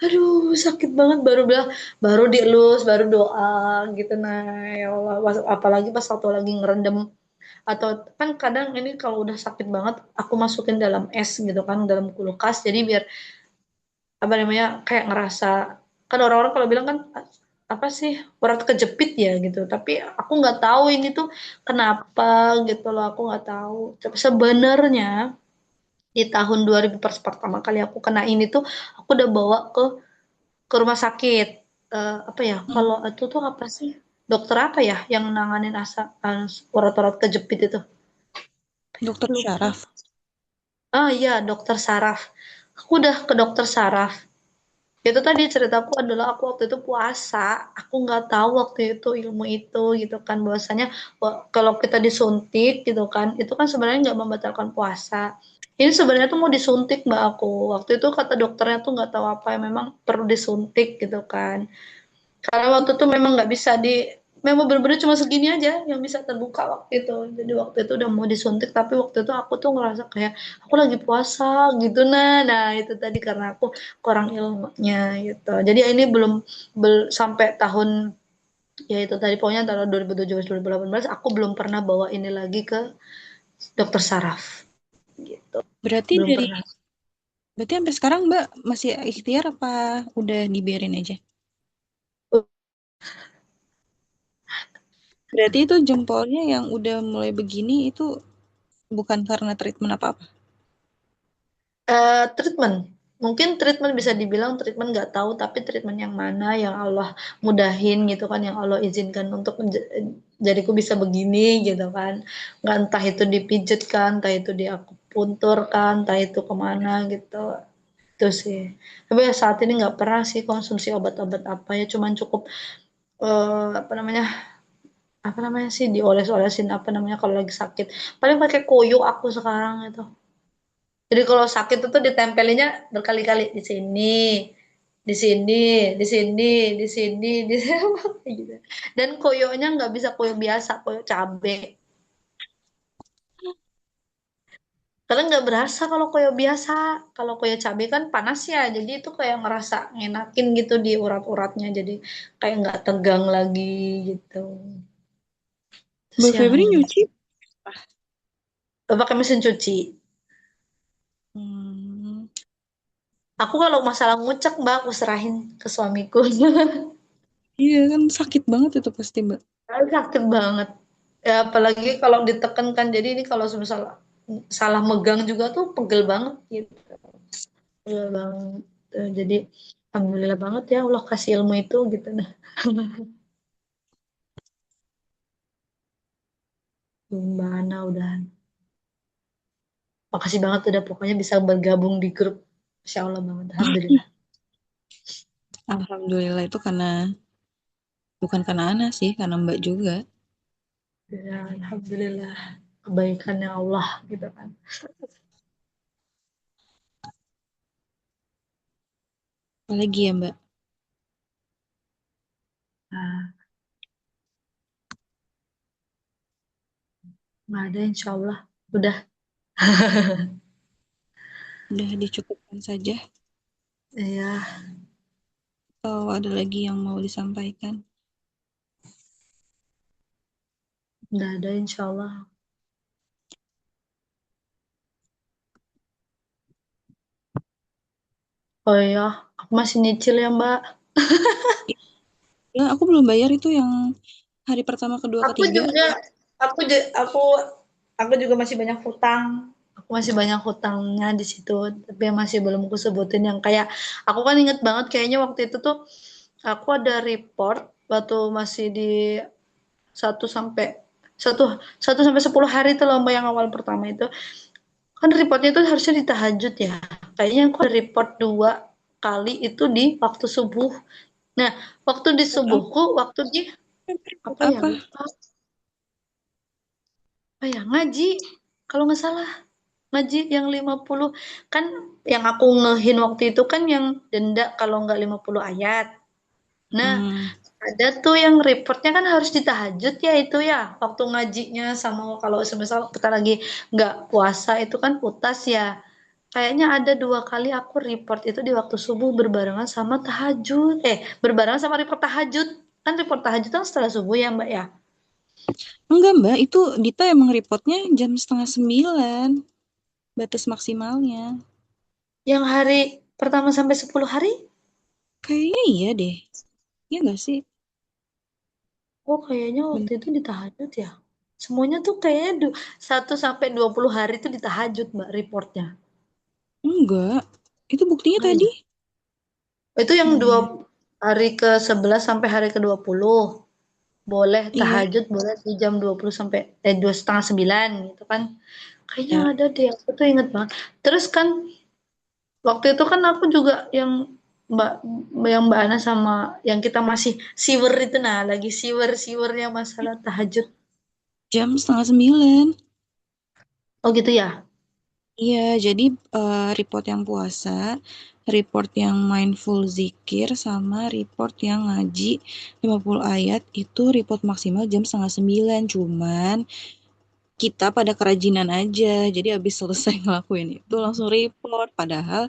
aduh sakit banget, baru bilang, baru dielus, baru doa gitu. Nah ya Allah, apalagi pas waktu lagi ngerendam, atau kan kadang ini kalau udah sakit banget aku masukin dalam es gitu kan, dalam kulkas, jadi biar apa namanya kayak ngerasa, kan orang-orang kalau bilang kan apa sih urat kejepit ya gitu, tapi aku nggak tahu ini tuh kenapa gitu loh, aku nggak tahu. Tapi sebenarnya di tahun 2000 pas pertama kali aku kena ini tuh aku udah bawa ke rumah sakit. Apa ya kalau Hmm. itu tuh apa sih, dokter apa ya yang nanganin urat-urat kejepit itu, Dokter lupa. Syaraf. Ah iya, dokter saraf. Aku udah ke dokter saraf. Itu tadi ceritaku adalah aku waktu itu puasa. Aku nggak tahu waktu itu ilmu itu gitu kan. Bahwasanya kalau kita disuntik gitu kan, itu kan sebenarnya nggak membatalkan puasa. Ini sebenarnya tuh mau disuntik mbak aku. Waktu itu kata dokternya tuh nggak tahu apa, memang perlu disuntik gitu kan. Karena waktu itu memang nggak bisa memang bener-bener cuma segini aja yang bisa terbuka waktu itu. Jadi waktu itu udah mau disuntik, tapi waktu itu aku tuh ngerasa kayak aku lagi puasa gitu. Nah itu tadi karena aku kurang ilmunya gitu. Jadi ini belum sampai tahun ya itu tadi pokoknya tahun 2017 2018 aku belum pernah bawa ini lagi ke dokter saraf gitu. Berarti Belum dari pernah. berarti sampai sekarang Mbak masih ikhtiar apa udah dibiarin aja? Berarti itu jempolnya yang udah mulai begini itu bukan karena treatment apa-apa. Treatment mungkin treatment bisa dibilang treatment nggak tahu, tapi treatment yang mana yang Allah mudahin gitu kan, yang Allah izinkan untuk jadiku bisa begini gitu kan. Nggak, entah itu dipijet kan, entah itu diakupuntur kan, entah itu kemana gitu, itu sih. Tapi ya saat ini nggak pernah sih konsumsi obat-obat apa, ya cuman cukup apa namanya, sih dioles-olesin apa namanya kalau lagi sakit, paling pakai koyo aku sekarang itu. Jadi kalau sakit itu ditempelinnya berkali-kali di sini, di sini, di sini, di sini, di sini, gitu. Dan koyonya nggak bisa koyo biasa, koyo cabe. Karena nggak berasa kalau koyo biasa. Kalau koyo cabe kan panas ya, jadi itu kayak ngerasa ngenakin gitu di urat-uratnya, jadi kayak nggak tegang lagi gitu. Terus Mbak yang Febri nyuci? pakai mesin cuci. Hmm, Aku kalau masalah ngucek mbak, aku serahin ke suamiku. iya kan sakit banget itu pasti Mbak. Sakit banget. Ya apalagi kalau ditekan kan. Jadi ini kalau misal salah megang juga tuh pegel banget gitu. Pegel banget. Jadi alhamdulillah banget ya Allah kasih ilmu itu gitu nah. Gimana udah. Makasih banget udah pokoknya bisa bergabung di grup. Insya Allah banget. Alhamdulillah. Alhamdulillah itu karena bukan karena Ana sih, karena Mbak juga. Ya, Alhamdulillah. Kebaikannya Allah gitu kan. Apalagi ya Mbak. Nah, nggak ada insya Allah. Udah. Udah dicukupkan saja. Ya, Atau ada lagi yang mau disampaikan? udah ada insya Allah. Oh iya, aku masih nyicil ya Mbak. Ya, aku belum bayar itu yang hari pertama, kedua, Aku ketiga. juga, aku ju- aku juga masih banyak hutang. Aku masih banyak hutangnya di situ, tapi yang masih belum aku sebutin yang kayak aku kan inget banget kayaknya waktu itu tuh aku ada report waktu masih di satu sampai satu satu sampai 10 hari itu lomba yang awal pertama itu kan reportnya itu harusnya di tahajud ya. Kayaknya aku ada report 2 kali itu di waktu subuh. Nah, waktu di Apa? subuhku, waktu di apa ya Apa? lupa apa ya ngaji kalau nggak salah ngaji yang 50 kan yang aku ngehin waktu itu kan yang denda kalau nggak 50 ayat. Nah, Hmm, ada tuh yang reportnya kan harus ditahajud ya itu ya waktu ngajinya sama kalau semisal kita lagi nggak puasa itu kan putas ya. Kayaknya ada 2 kali aku report itu di waktu subuh berbarengan sama tahajud. Berbarengan sama report tahajud. Kan report tahajud kan setelah subuh ya Mbak ya. enggak Mbak, itu Dita emang reportnya jam setengah 9, batas maksimalnya. Yang hari pertama sampai 10 hari. Kayaknya iya deh. Iya nggak sih? Oh, kayaknya waktu Ben- itu di tahajud ya. Semuanya tuh kayaknya 1 sampai 20 hari itu di tahajud Mbak reportnya. Enggak. Itu buktinya Oh tadi. iya. Itu yang dua Hmm, hari ke 11 sampai hari ke 20. Boleh iya, tahajud boleh di jam 20 sampai 2:30 9 gitu kan. Kayaknya ya. ada deh, aku tuh inget banget. Terus kan waktu itu kan aku juga Mbak yang Mbak Ana sama yang kita masih siwer itu nah lagi siwernya masalah tahajud. Jam setengah 9. Oh gitu ya. Iya, jadi report yang puasa, report yang mindful zikir, sama report yang ngaji 50 ayat itu report maksimal jam setengah 9. Cuman kita pada kerajinan aja. Jadi habis selesai ngelakuin itu langsung report. Padahal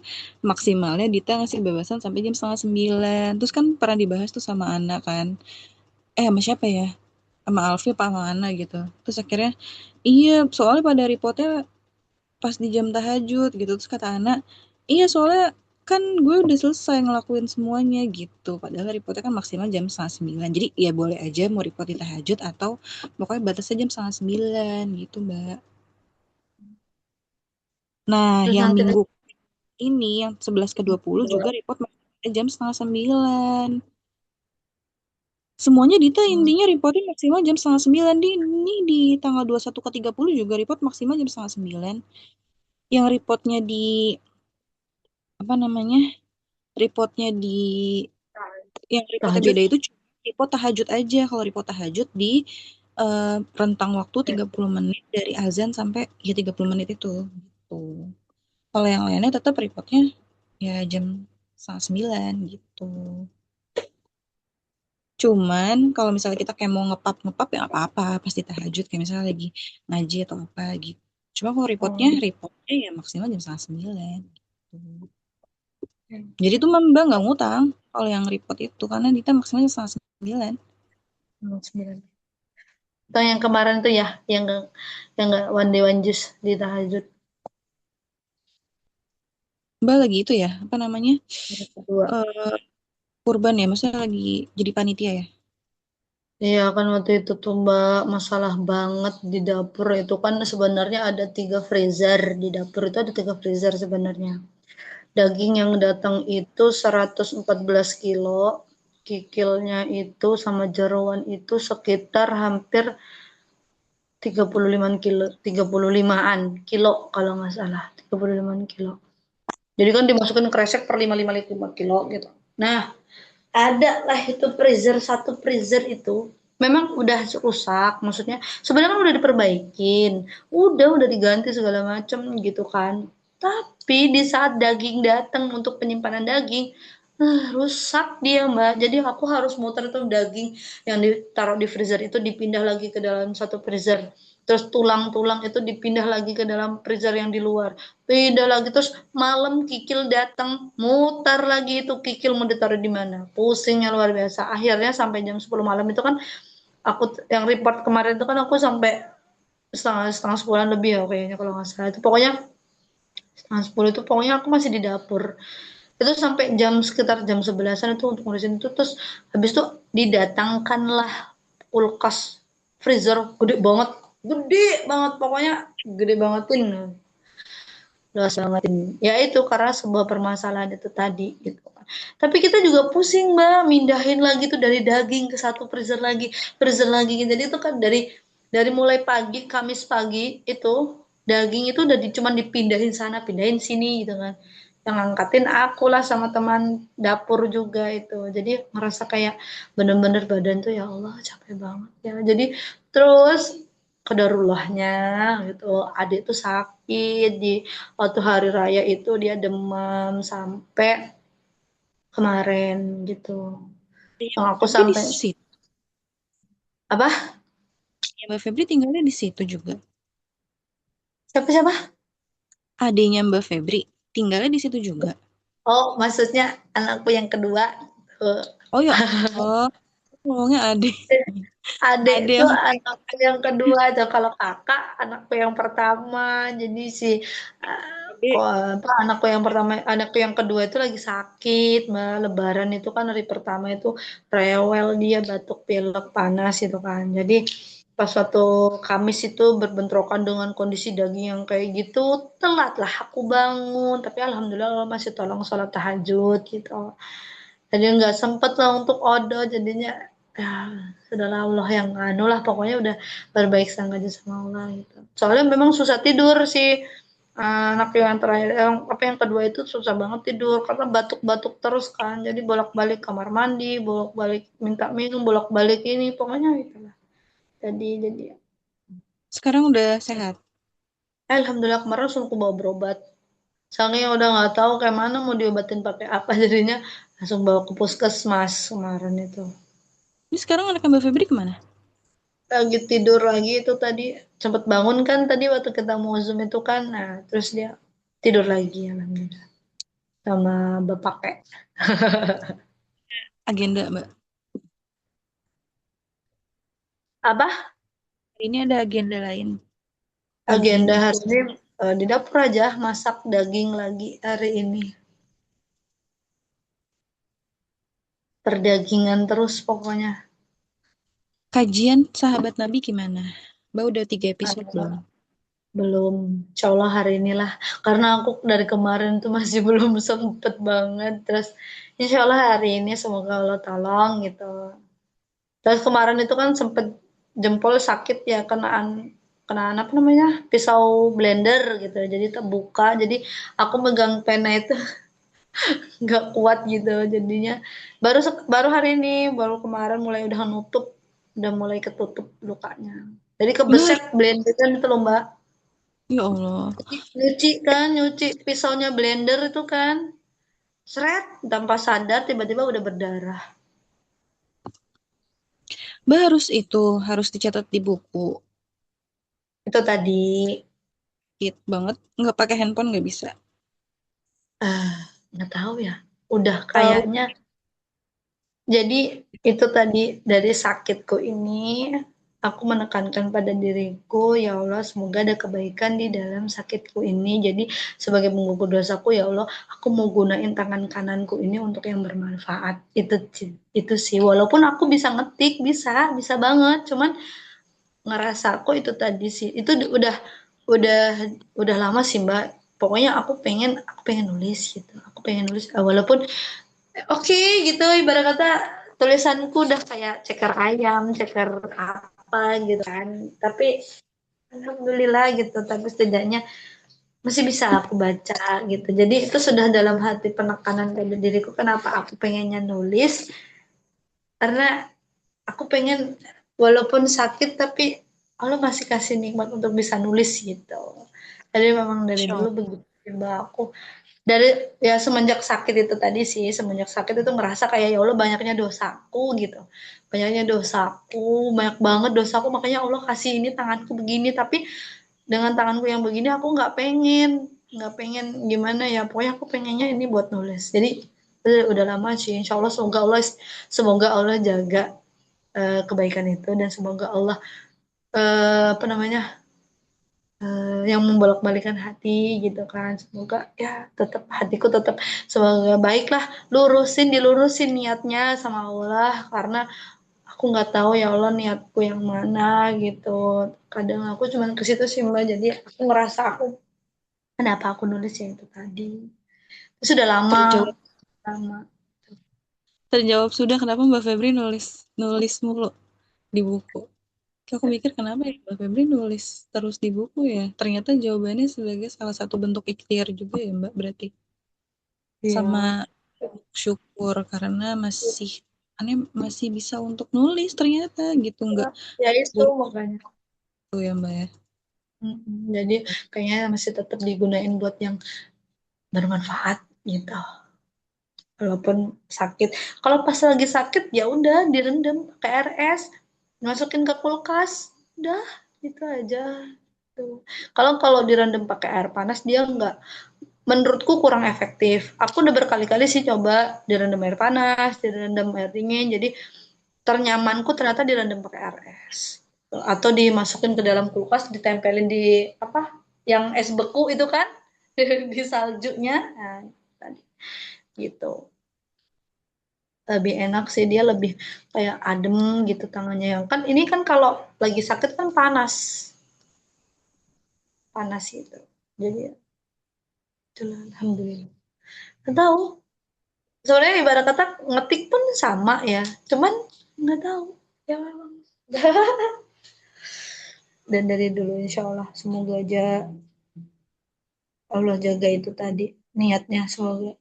maksimalnya Dita ngasih kebebasan sampai jam setengah 9. Terus kan pernah dibahas tuh sama Ana kan. Sama siapa ya? Sama Alfi apa sama Ana gitu. Terus akhirnya, iya soalnya pada reportnya pas di jam tahajud gitu. Terus kata Ana, iya soalnya kan gue udah selesai ngelakuin semuanya gitu. Padahal reportnya kan maksimal jam setengah 9. Jadi ya boleh aja mau report di tahajud atau pokoknya batasnya jam setengah 9 gitu Mbak. Nah, Terus yang nanti minggu ini yang 11 ke 20 juga report maksimalnya jam setengah 9. Semuanya Dita intinya reportnya maksimal jam setengah 9. Ini di tanggal 21 ke 30 juga report maksimal jam setengah 9. Yang reportnya di apa namanya? Reportnya di yang reportnya tahajud. beda itu cuma report tahajud aja. Kalau report tahajud di rentang waktu 30 menit dari azan sampai ya 30 menit itu gitu. Kalau yang lainnya tetap reportnya ya jam setengah 9 gitu. Cuman kalau misalnya kita kayak mau ngepap-ngepap ya nggak apa-apa pasti tahajud kayak misalnya lagi ngaji atau apa gitu. Cuma kalau Oh, reportnya ya maksimal jam setengah 9 gitu. Jadi tuh Mbak nggak ngutang kalau yang report itu karena Dita maksimalnya setengah 9. 9. Atau yang kemarin tuh ya, yang nggak one day one juice di tahajud Mbak lagi itu ya apa namanya hari kedua. eh kurban ya maksudnya lagi jadi panitia ya. Iya kan waktu itu tuh Mbak, masalah banget di dapur itu kan sebenarnya ada 3 freezer. Di dapur itu ada 3 freezer sebenarnya. Daging yang datang itu 114 kilo, kikilnya itu sama jeroan itu sekitar hampir 35 kilo, 35-an kilo kalau nggak salah, 35 kilo. Jadi kan dimasukin kresek per 5 kilo gitu. Nah, ada lah itu freezer, satu freezer itu memang udah rusak, maksudnya sebenarnya kan udah diperbaikin, udah diganti segala macam gitu kan, tapi di saat daging datang untuk penyimpanan daging, rusak dia Mbak, jadi aku harus muter tuh daging yang ditaruh di freezer itu dipindah lagi ke dalam satu freezer, terus tulang-tulang itu dipindah lagi ke dalam freezer yang di luar, pindah lagi, terus malam kikil datang, mutar lagi itu kikil mau ditaruh di mana, pusingnya luar biasa. Akhirnya sampai jam 10 malam itu kan aku yang report kemarin itu kan aku sampai setengah setengah 10-an lebih ya kayaknya kalau nggak salah itu, pokoknya setengah 10 itu pokoknya aku masih di dapur itu sampai sekitar jam 11-an itu untuk ngurusin itu, terus habis itu didatangkanlah kulkas freezer gede banget pokoknya, gede bangetin, luas banget ini. Ya itu karena sebuah permasalahan itu tadi gitu kan. Tapi kita juga pusing Mbak, mindahin lagi tuh dari daging ke satu freezer lagi. Jadi itu kan dari mulai pagi, Kamis pagi itu daging itu udah cuman dipindahin sana, pindahin sini gitu kan. Yang angkatin aku lah sama teman dapur juga itu. Jadi ngerasa kayak bener-bener badan tuh ya Allah capek banget ya. Jadi terus kedarullahnya gitu, adik tuh sakit di waktu hari raya itu, dia demam sampai kemarin gitu, Iya, yang Mbak aku Febri di sampai situ. apa, Ya, Mbak Febri tinggalnya di situ juga. siapa siapa, Adanya Mbak Febri tinggalnya di situ juga. oh maksudnya anakku yang kedua. Eh, Oh ya, oh, ngomongnya ade. adik Ade tuh yang anakku yang kedua aja, kalau kakak anakku yang pertama, jadi si kok Ade. apa, anakku yang pertama, anakku yang kedua itu lagi sakit Mbak, lebaran itu kan hari pertama itu rewel dia, batuk pilek panas itu kan, jadi pas suatu Kamis itu berbentrokan dengan kondisi daging yang kayak gitu, telat lah aku bangun, tapi alhamdulillah Allah masih tolong sholat tahajud gitu, jadi nggak sempet lah untuk odo, jadinya ya sudahlah Allah yang anu lah, pokoknya udah berbaik sangka aja sama Allah gitu. Soalnya memang susah tidur sih, anak yang terakhir, yang apa yang kedua itu susah banget tidur karena batuk-batuk terus kan, jadi bolak-balik kamar mandi, bolak-balik minta minum, bolak-balik ini, pokoknya itulah. Jadi Sekarang udah sehat. alhamdulillah kemarin langsung aku bawa berobat. Soalnya udah nggak tahu kayak mana mau diobatin pakai apa, jadinya langsung bawa ke puskesmas kemarin itu. Ini sekarang anak Mbak Febri kemana? Lagi tidur lagi itu tadi, sempat bangun kan tadi waktu kita mau zoom itu kan, nah terus dia tidur lagi alhamdulillah sama bapaknya. Agenda, Mbak. Apa Hari ini ada agenda lain pagi agenda ini. hari ini? Di dapur aja masak daging lagi hari ini, perdagingan terus pokoknya. Kajian Sahabat Nabi gimana? Mbak udah 3 episode belum? Belum, insya Allah hari inilah, karena aku dari kemarin tuh masih belum sempet banget, terus insya Allah hari ini semoga Allah tolong gitu. Terus kemarin itu kan sempet jempol sakit ya, kena apa namanya, pisau blender gitu, jadi terbuka, jadi aku megang pena itu nggak kuat gitu, jadinya baru hari ini, baru kemarin mulai udah nutup, udah mulai ketutup lukanya, jadi Mbak, kebeset blender kan itu loh Mbak. ya Allah. Jadi nyuci pisaunya blender itu kan, seret, tanpa sadar tiba-tiba udah berdarah. Mbak harus itu, harus dicatat di buku. Itu tadi, Hit banget. Nggak pakai handphone nggak bisa. ah nggak tahu ya. Udah Tahu. kayaknya. Jadi itu tadi dari sakitku ini. aku menekankan pada diriku, ya Allah, semoga ada kebaikan di dalam sakitku ini. Jadi sebagai penggugur dosaku, ya Allah, aku mau gunain tangan kananku ini untuk yang bermanfaat. Itu sih. Walaupun aku bisa ngetik, bisa banget. Cuman ngerasa aku itu tadi sih. Itu udah udah lama sih, Mbak. Pokoknya aku pengen nulis gitu. Aku pengen nulis walaupun oke gitu, ibarat kata tulisanku udah kayak ceker ayam, ceker apa gitu kan. Tapi alhamdulillah gitu, tapi setidaknya masih bisa aku baca gitu. Jadi itu sudah dalam hati penekanan pada diriku kenapa aku pengennya nulis, karena aku pengen walaupun sakit tapi Allah masih kasih nikmat untuk bisa nulis gitu. Jadi memang dari Insya dulu Allah. begitu Mbak, aku dari ya semenjak sakit itu tadi sih, semenjak sakit itu ngerasa kayak ya Allah banyaknya dosaku gitu, banyaknya dosaku, banyak banget dosaku, makanya Allah kasih ini tanganku begini, tapi dengan tanganku yang begini aku nggak pengen gimana ya, pokoknya aku pengennya ini buat nulis. Jadi udah lama sih, insya Allah semoga Allah jaga kebaikan itu, dan semoga Allah apa namanya yang membolak-balikan hati gitu kan, semoga ya tetap hatiku tetap semoga baiklah, dilurusin niatnya sama Allah, karena aku nggak tahu ya Allah niatku yang mana gitu. Kadang aku cuman ke situ sih Mbak, jadi aku ngerasa aku kenapa aku nulis ya itu tadi. Itu sudah lama Terjawab, lama terjawab sudah kenapa Mbak Febri nulis nulis mulu di buku. Kayak aku mikir kenapa ya Mbak Febri nulis terus di buku ya. Ternyata jawabannya sebagai salah satu bentuk ikhtiar juga ya Mbak berarti. Sama ya. syukur karena aneh masih bisa untuk nulis ternyata gitu nggak Ya itu buruk makanya. ya Mbak ya. Jadi kayaknya masih tetap digunain buat yang bermanfaat gitu. Walaupun sakit. Kalau pas lagi sakit ya udah direndam pakai RS, masukin ke kulkas, udah itu aja. Tuh. Kalau kalau direndam pakai air panas dia nggak, menurutku kurang efektif. Aku udah berkali-kali sih coba direndam air panas, direndam air dingin. Jadi ternyamanku ternyata direndam pakai RS. Atau dimasukin ke dalam kulkas, ditempelin di apa? Yang es beku itu kan di saljunya. Nah, tadi gitu. Lebih enak sih, dia lebih kayak adem gitu tangannya, yang kan ini kan kalau lagi sakit kan panas panas gitu, jadi ya itulah alhamdulillah. Nggak tahu sebenarnya, ibarat kata ngetik pun sama ya, cuman nggak tahu ya memang. Dan dari dulu insya Allah semoga aja Allah jaga itu tadi niatnya, semoga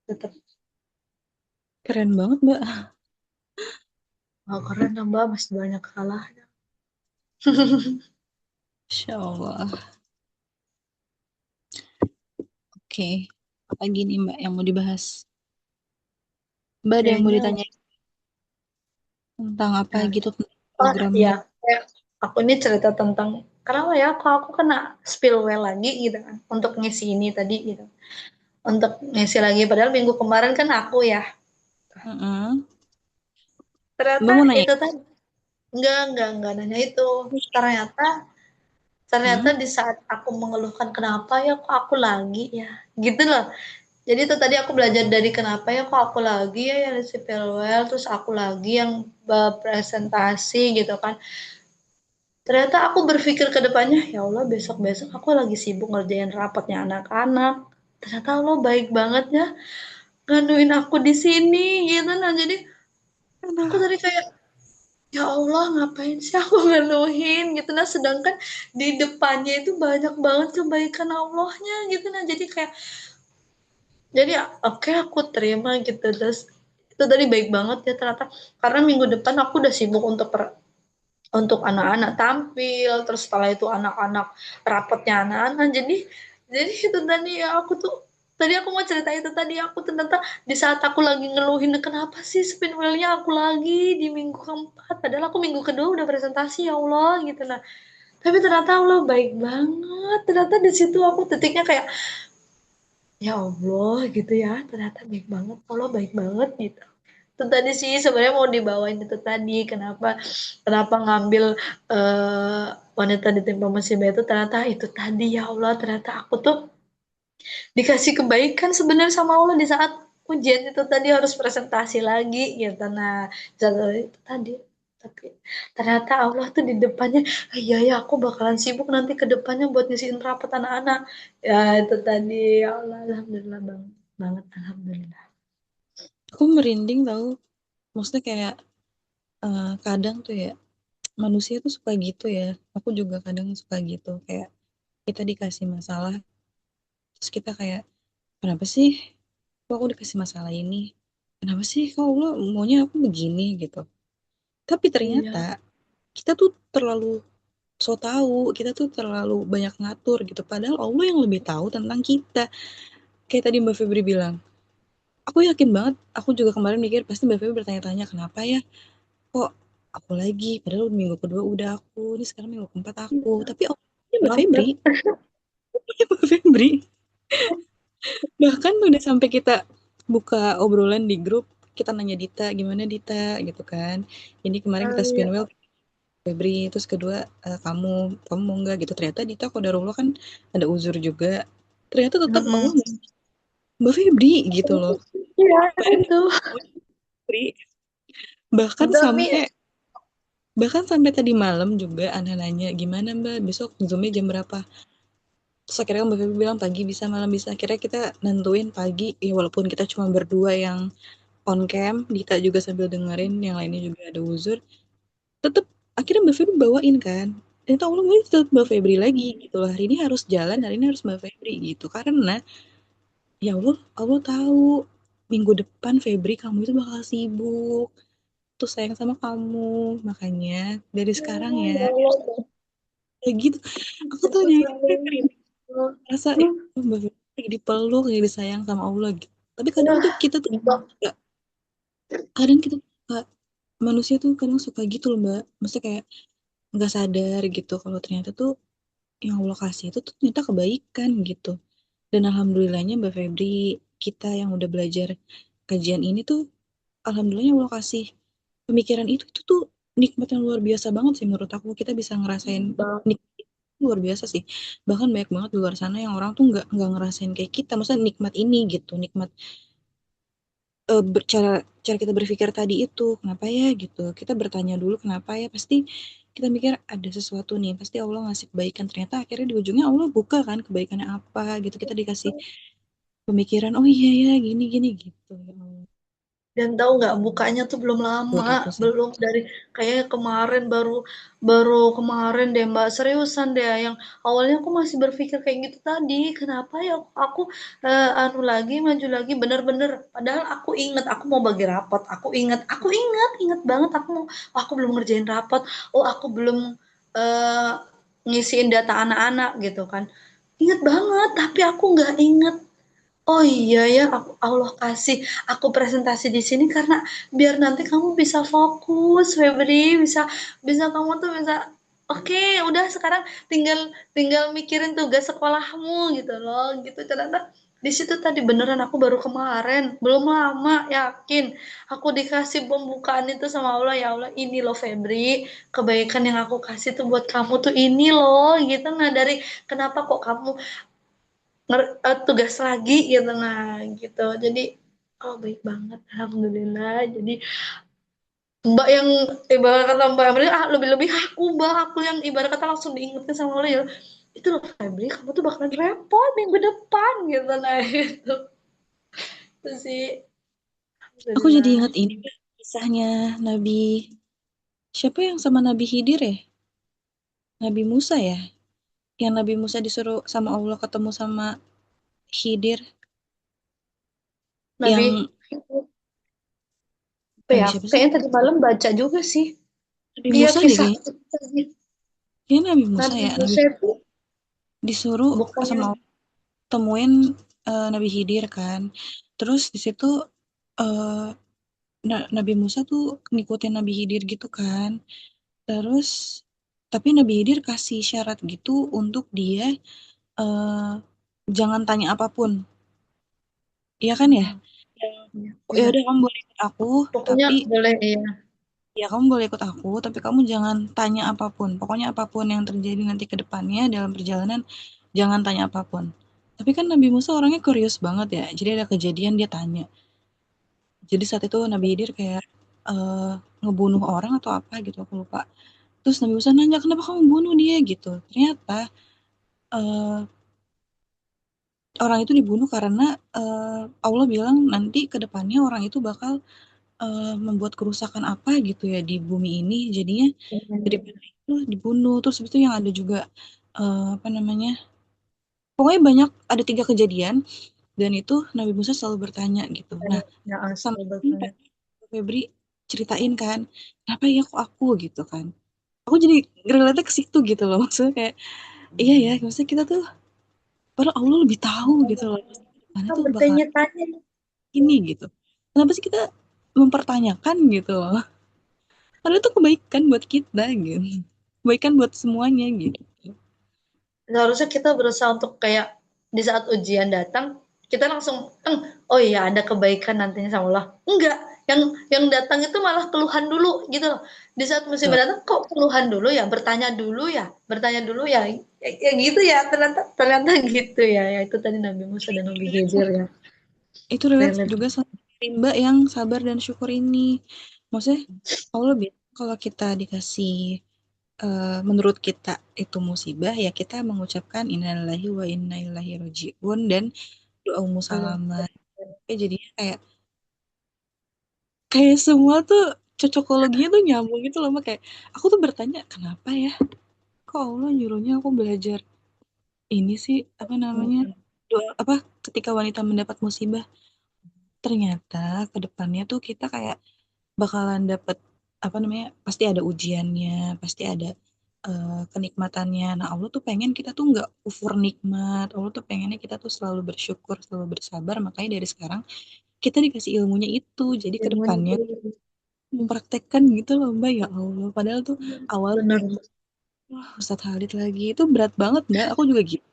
tetap. Keren banget Mbak. Oh, keren nambah masih banyak salahnya. Insya Allah. Oke. Apa lagi nih Mbak yang mau dibahas? Mbak ada yang mau Kayaknya ditanya tentang apa ya. gitu tentang Oh programnya? iya, aku ini cerita tentang kenapa ya kok aku kena spillwell lagi gitu kan, untuk ngisi ini tadi gitu. Untuk ngisi lagi padahal minggu kemarin kan aku ya. Mm-mm. Ternyata Mbak mau nanya? itu tadi enggak nanya itu. Ternyata ternyata Hmm? di saat aku mengeluhkan kenapa ya kok aku lagi ya. Gitu loh. Jadi itu tadi aku belajar dari kenapa ya kok aku lagi ya yang si spillwell, terus aku lagi yang presentasi gitu kan. Ternyata aku berpikir ke depannya, ya Allah besok-besok aku lagi sibuk ngerjain rapatnya anak-anak. Ternyata Allah baik banget ya, nganuin aku di sini gitu. Nah jadi aku Aduh. tadi kayak, ya Allah ngapain sih aku nganuin gitu. Nah sedangkan di depannya itu banyak banget kebaikan Allahnya gitu. Nah jadi kayak, jadi oke, aku terima gitu. Terus itu tadi baik banget ya ternyata. Karena minggu depan aku udah sibuk untuk anak-anak tampil, terus setelah itu anak-anak rapatnya anak-anak, jadi itu tadi ya, aku tuh tadi aku mau cerita itu tadi, aku ternyata di saat aku lagi ngeluhin kenapa sih spinwellnya aku lagi di minggu keempat, padahal aku minggu kedua udah presentasi ya Allah gitu. Nah tapi ternyata Allah baik banget, ternyata di situ aku titiknya kayak ya Allah gitu ya, ternyata baik banget, Allah baik banget gitu. Itu tadi sih sebenarnya mau dibawain itu tadi, kenapa kenapa ngambil wanita ditimpa musibah itu, ternyata itu tadi ya Allah, ternyata aku tuh dikasih kebaikan sebenarnya sama Allah di saat ujian itu tadi harus presentasi lagi gitu. Nah, jadwal itu tadi, tapi ternyata Allah tuh di depannya, "Ah, iya ya aku bakalan sibuk nanti ke depannya buat ngisiin rapat anak-anak." Ya itu tadi, ya Allah, alhamdulillah banget, banget alhamdulillah. Aku merinding tahu, maksudnya kayak kadang tuh ya manusia tuh suka gitu ya. Aku juga kadang suka gitu, kayak kita dikasih masalah, terus kita kayak kenapa sih kok aku dikasih masalah ini? Kenapa sih kok Allah maunya aku begini gitu? Tapi ternyata Iya, kita tuh terlalu so tahu, kita tuh terlalu banyak ngatur gitu. Padahal Allah yang lebih tahu tentang kita. Kayak tadi Mbak Febri bilang, aku yakin banget, aku juga kemarin mikir pasti Mbak Febri bertanya-tanya kenapa ya kok aku lagi, padahal minggu kedua udah aku, ini sekarang minggu keempat aku. iya Tapi Allah Mbak Febri, banget. Mbak Febri. Bahkan udah sampai kita buka obrolan di grup, kita nanya Dita, gimana Dita gitu kan. Ini kemarin Ah, kita iya, spin well Febri, terus kedua kamu mau nggak gitu. Ternyata Dita kodarullah kan ada uzur juga. Ternyata tetap Allah mm-mm. Mbak Febri gitu loh. Iya Bayangin itu. Mbak Febri. Bahkan Tapi sampai bahkan sampai tadi malam juga Ana nanya gimana Mbak besok zoomnya jam berapa. Terus akhirnya Mbak Febri bilang pagi bisa malam bisa. Akhirnya kita nentuin pagi ya walaupun kita cuma berdua yang on cam, Dita juga sambil dengerin, yang lainnya juga ada uzur. Tetep akhirnya Mbak Febri bawain kan. Dan tahu Allah tetap Mbak Febri lagi gitu loh. Hari ini harus jalan, hari ini harus Mbak Febri gitu. Karena ya Allah, Allah tahu minggu depan Febri kamu itu bakal sibuk. Tuh sayang sama kamu. Makanya dari sekarang ya, ya Allah, kayak gitu. Aku tuh bener-bener. ngerasa ya, oh, Mbak Febri lagi dipeluk, lagi disayang sama Allah gitu. Tapi kadang tuh Wah, kita tuh Mbak. gak, kadang kita suka, manusia tuh kadang suka gitu loh Mbak. Maksudnya kayak nggak sadar gitu kalau ternyata tuh yang Allah kasih itu tuh ternyata kebaikan gitu. Dan alhamdulillahnya Mbak Febri, kita yang udah belajar kajian ini tuh, alhamdulillahnya Allah kasih pemikiran itu tuh nikmat yang luar biasa banget sih menurut aku. Kita bisa ngerasain Mbak. nikmat itu luar biasa sih. Bahkan banyak banget di luar sana yang orang tuh nggak ngerasain kayak kita. Maksudnya nikmat ini gitu, nikmat cara cara kita berpikir tadi itu kenapa ya gitu, kita bertanya dulu kenapa ya, pasti kita mikir ada sesuatu nih, pasti Allah ngasih kebaikan, ternyata akhirnya di ujungnya Allah buka kan kebaikannya apa gitu, kita dikasih pemikiran oh iya ya gini gini gitu ya Allah. Dan tahu nggak bukanya tuh belum Buat lama, aku sih belum dari kayaknya kemarin baru baru kemarin deh Mbak, seriusan deh yang awalnya aku masih berpikir kayak gitu tadi, kenapa ya aku anu lagi maju lagi bener-bener padahal aku inget aku mau bagi rapot, aku inget banget aku mau oh, aku belum ngerjain rapot, oh aku belum eh, ngisiin data anak-anak gitu kan. Ingat banget, tapi aku nggak inget. Oh iya ya, Allah kasih aku presentasi di sini karena biar nanti kamu bisa fokus, Febri, bisa bisa kamu tuh bisa oke, udah sekarang tinggal tinggal mikirin tugas sekolahmu gitu loh, gitu ternyata di situ tadi beneran aku baru kemarin, belum lama yakin aku dikasih pembukaan itu sama Allah, ya Allah ini loh Febri, kebaikan yang aku kasih tuh buat kamu tuh ini loh gitu. Nah dari kenapa kok kamu tugas lagi gitu, nah gitu jadi oh baik banget alhamdulillah. Jadi mbak yang ibarat kata mbak Emily ah lebih-lebih aku yang ibarat kata langsung diingetin sama lo ya, itu loh Febri kamu tuh bakalan repot minggu depan gitu, nah itu sih aku jadi alhamdulillah. ingat ini kisahnya Nabi, siapa yang sama Nabi Khidir ya, Nabi Musa ya, yang Nabi Musa disuruh sama Allah ketemu sama Khidir, Nabi yang apa Nabi ya, siapa sih, kayaknya tadi malam baca juga sih, Nabi iya Musa deh kisah kayaknya. Kayaknya Nabi Musa Nabi ya, Nabi Musa itu disuruh bukannya sama temuin Nabi Khidir kan. Terus di situ eh, Nabi Musa tuh ngikutin Nabi Khidir gitu kan. Terus tapi Nabi Khidir kasih syarat gitu untuk dia eh, jangan tanya apapun. Iya kan ya? Iya, Oh, ya iya. udah kamu boleh ikut aku, Pokoknya tapi boleh ya. ya kamu boleh ikut aku, tapi kamu jangan tanya apapun. Pokoknya apapun yang terjadi nanti ke depannya dalam perjalanan, jangan tanya apapun. Tapi kan Nabi Musa orangnya kurius banget ya. Jadi ada kejadian dia tanya. Jadi saat itu Nabi Khidir kayak eh, ngebunuh orang atau apa gitu, aku lupa. Terus Nabi Musa nanya, kenapa kamu bunuh dia gitu? Ternyata eh, orang itu dibunuh karena Allah bilang nanti ke depannya orang itu bakal membuat kerusakan apa gitu ya di bumi ini, jadinya daripada itu dibunuh. Terus habis itu yang ada juga apa namanya, pokoknya banyak, ada 3 kejadian dan itu Nabi Musa selalu bertanya gitu. Nah, Ya, sama asal ini bertanya. Febri ceritain kan, kenapa ya kok aku gitu kan, aku jadi relate ke situ gitu loh, maksudnya kayak iya ya, maksudnya kita tuh padahal Allah lebih tahu gitu loh, mana Kita tuh bakal bertanya-tanya. ini gitu, kenapa sih kita mempertanyakan gitu loh, padahal itu kebaikan buat kita gitu, kebaikan buat semuanya gitu. Seharusnya kita berusaha untuk kayak di saat ujian datang, kita langsung, oh iya ada kebaikan nantinya sama Allah. Enggak, yang datang itu malah keluhan dulu gitu loh. Di saat musibah Tuh, datang kok keluhan dulu ya, bertanya dulu ya, ya gitu ya, ternyata ternyata gitu ya. Ya itu tadi Nabi Musa dan Nabi Khidir ya. itu relate Relate. juga sama rimba yang sabar dan syukur ini, maksudnya Allah bilang kalau kita dikasih menurut kita itu musibah ya kita mengucapkan innalillahi wa inna ilaihi rajiun dan doa musalamat. Jadinya kayak kayak semua tuh cocokologinya tuh nyambung gitu loh, Mak. Kayak aku tuh bertanya kenapa ya kok Allah nyuruhnya aku belajar ini sih, apa namanya, doa apa, ketika wanita mendapat musibah, ternyata ke depannya tuh kita kayak bakalan dapet apa namanya, pasti ada ujiannya, pasti ada kenikmatannya. Nah, Allah tuh pengen kita tuh nggak kufur nikmat. Allah tuh pengennya kita tuh selalu bersyukur, selalu bersabar. Makanya dari sekarang kita dikasih ilmunya itu. Jadi ke Ilmunya depannya itu mempraktekkan gitu loh, Mbak. Ya Allah, padahal tuh awal benar. wah, Ustadz Khalid lagi itu berat banget, Mbak. Aku juga gitu.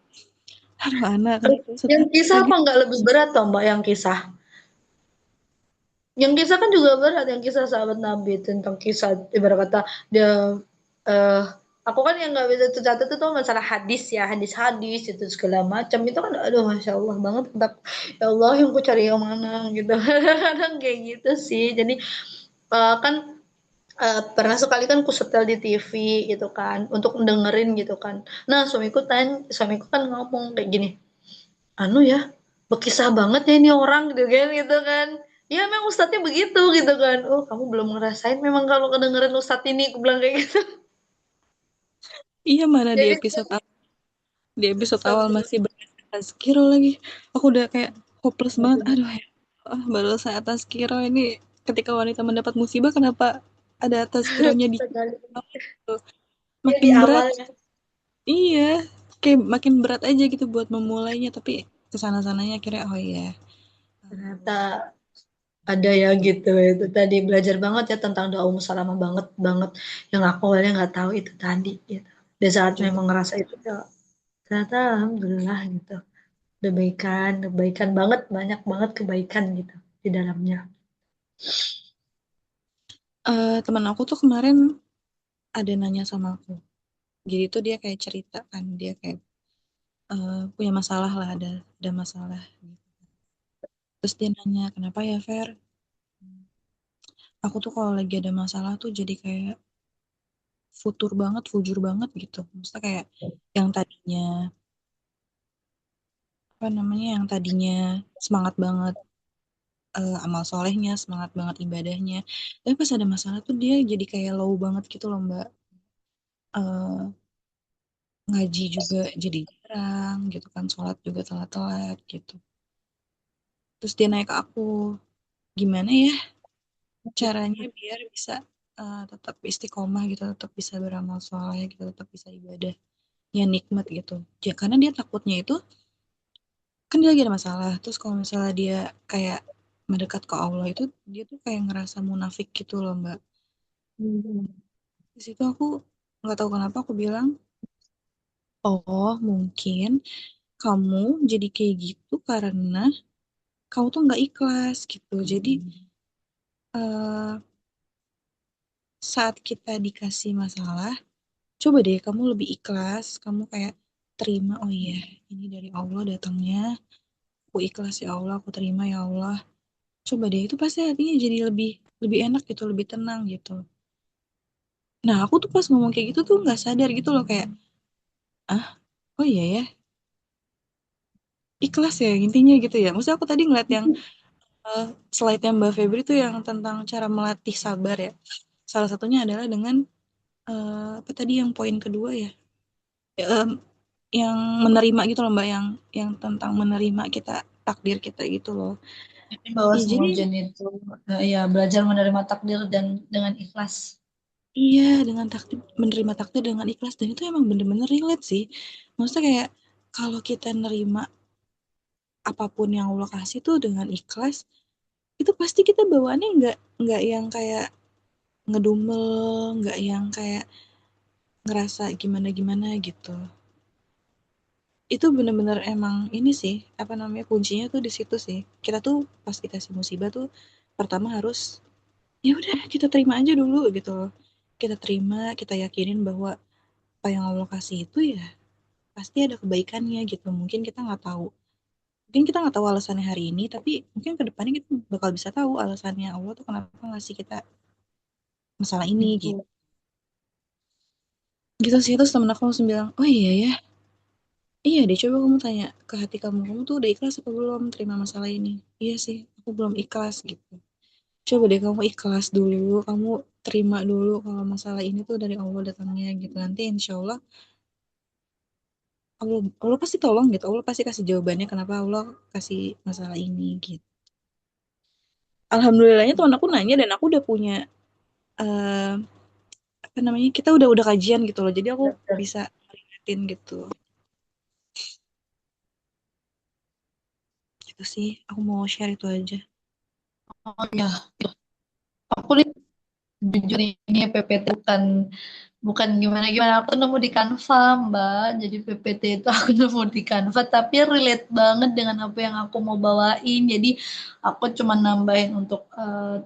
Aduh, anak kenapa Ustadz Yang Khalid kisah lagi? apa nggak lebih berat toh Mbak yang kisah? Yang kisah kan juga berat, yang kisah sahabat Nabi tentang kisah ibarat kata dia eh aku kan yang nggak bisa tercatat itu tuh masalah hadis ya, hadis-hadis itu segala macam itu kan aduh masya Allah banget tetap ya Allah yang ku cari yang mana gitu kadang kayak gitu sih jadi kan pernah sekali kan ku setel di TV gitu kan untuk dengerin gitu kan nah suamiku kan ngomong kayak gini anu ya berkisah banget ya ini orang gitu kan ya memang ustadznya begitu gitu kan oh kamu belum ngerasain memang kalau kedengeran ustadz ini aku bilang kayak gitu Iya, mana jadi di episode awal sambil masih bahas Tazkiro lagi. Aku udah kayak hopeless banget. Aduh ya, baru saat Tazkiro ini ketika wanita mendapat musibah kenapa ada Tazkironya di sekali situ. ya di Makin berat. awalnya Iya, kayak makin berat aja gitu buat memulainya. Tapi kesana-sananya akhirnya oh iya. ternyata ada ya gitu itu tadi belajar banget ya tentang doa salamah banget banget yang aku awalnya nggak tahu itu tadi gitu di saat Coba. memang ngerasa itu ya ternyata alhamdulillah gitu kebaikan banget banyak banget kebaikan gitu di dalamnya. Teman aku tuh kemarin ada nanya sama aku. Jadi tuh dia kayak cerita kan, dia kayak punya masalah lah, ada masalah. Terus dia nanya, kenapa ya Fer? Aku tuh kalau lagi ada masalah tuh jadi kayak futur banget, fujur banget gitu. Maksudnya kayak yang tadinya, apa namanya, yang tadinya semangat banget amal solehnya, semangat banget ibadahnya. Tapi pas ada masalah tuh dia jadi kayak low banget gitu loh Mbak. Eh, ngaji juga jadi jarang gitu kan, sholat juga telat-telat gitu. Terus dia naik ke aku, gimana ya caranya biar bisa tetap istiqomah gitu, tetap bisa beramal soleh gitu, tetap bisa ibadah yang nikmat gitu. Ya, karena dia takutnya itu kan dia lagi ada masalah. Terus kalau misalnya dia kayak mendekat ke Allah itu dia tuh kayak ngerasa munafik gitu loh Mbak. Hmm. Di situ aku nggak tahu kenapa aku bilang, oh mungkin kamu jadi kayak gitu karena kau tuh nggak ikhlas gitu. Jadi eh, saat kita dikasih masalah, coba deh kamu lebih ikhlas, kamu kayak terima, oh iya, ini dari Allah datangnya, aku ikhlas ya Allah, aku terima ya Allah. Coba deh, itu pasti hatinya jadi lebih lebih enak gitu, lebih tenang gitu. Nah, aku tuh pas ngomong kayak gitu tuh nggak sadar gitu loh, kayak, ah, oh iya ya, ikhlas ya intinya gitu ya. Maksudnya aku tadi ngeliat yang slide-nya Mbak Febri tuh yang tentang cara melatih sabar ya. Salah satunya adalah dengan apa tadi yang poin kedua ya, Ya, yang menerima gitu loh Mbak, yang tentang menerima kita takdir kita gitu loh. Jadi bahwa Ya semua jadi ujian itu ya belajar menerima takdir dan dengan ikhlas. iya, dengan takdir, menerima takdir dengan ikhlas, dan itu emang bener-bener relate sih. Maksudnya kayak kalau kita nerima apapun yang Allah kasih tuh dengan ikhlas, itu pasti kita bawaannya nggak yang kayak ngedumel, nggak yang kayak ngerasa gimana-gimana gitu. Itu bener-bener emang ini sih, apa namanya, kuncinya tuh di situ sih. Kita tuh pas dikasih musibah tuh pertama harus ya udah kita terima aja dulu gitu loh. Kita terima, kita yakinin bahwa apa yang Allah kasih itu ya pasti ada kebaikannya gitu. Mungkin kita nggak tahu. Mungkin kita nggak tahu alasannya hari ini, tapi mungkin ke depannya kita bakal bisa tahu alasannya Allah tuh kenapa ngasih kita masalah ini gitu. Itu Gitu sih, terus temen aku langsung bilang, oh iya ya, iya deh, coba kamu tanya ke hati kamu, kamu tuh udah ikhlas apa belum terima masalah ini? Iya sih, aku belum ikhlas gitu. Coba deh kamu ikhlas dulu, kamu terima dulu kalau masalah ini tuh dari Allah datangnya gitu. Nanti insya Allah, Allah pasti tolong gitu, Allah pasti kasih jawabannya kenapa Allah kasih masalah ini gitu. Alhamdulillahnya teman aku nanya dan aku udah punya eh apa namanya, kita udah kajian gitu loh, jadi aku betul. bisa ngeliatin gitu. Gitu sih, aku mau share itu aja. Oh ya, aku nih jujur ini PPT bukan bukan gimana gimana, aku nemu di Canva Mbak. Jadi PPT itu aku nemu di Canva tapi relate banget dengan apa yang aku mau bawain. Jadi aku cuma nambahin untuk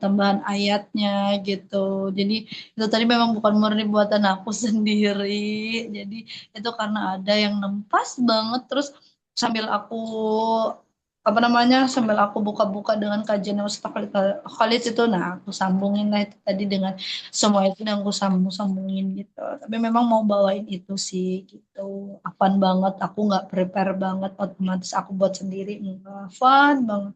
tambahan ayatnya gitu. Jadi itu tadi memang bukan murni buatan aku sendiri. Jadi itu karena ada yang nempas banget, terus sambil aku apa namanya, sambil aku buka-buka dengan kajian Ustaz Khalid, Khalid itu, nah aku sambungin lah itu tadi dengan semua itu, dan aku sambungin gitu. Tapi memang mau bawain itu sih gitu. Fun banget, aku nggak prepare banget, otomatis aku buat sendiri, enggak fun banget.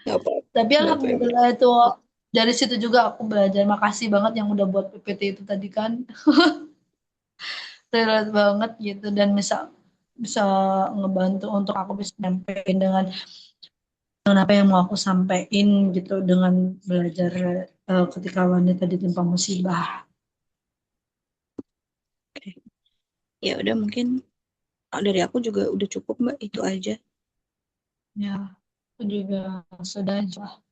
Gak apa, Tapi gak apa emang. alhamdulillah itu dari situ juga aku belajar. Makasih banget yang udah buat PPT itu tadi kan, relate banget gitu, dan bisa bisa ngebantu untuk aku bisa nyampein dengan apa yang mau aku sampaikan gitu, dengan belajar ketika wanita ditimpa musibah. Oke. Ya udah mungkin dari aku juga udah cukup Mbak, itu aja. Ya, aku juga sudah insya.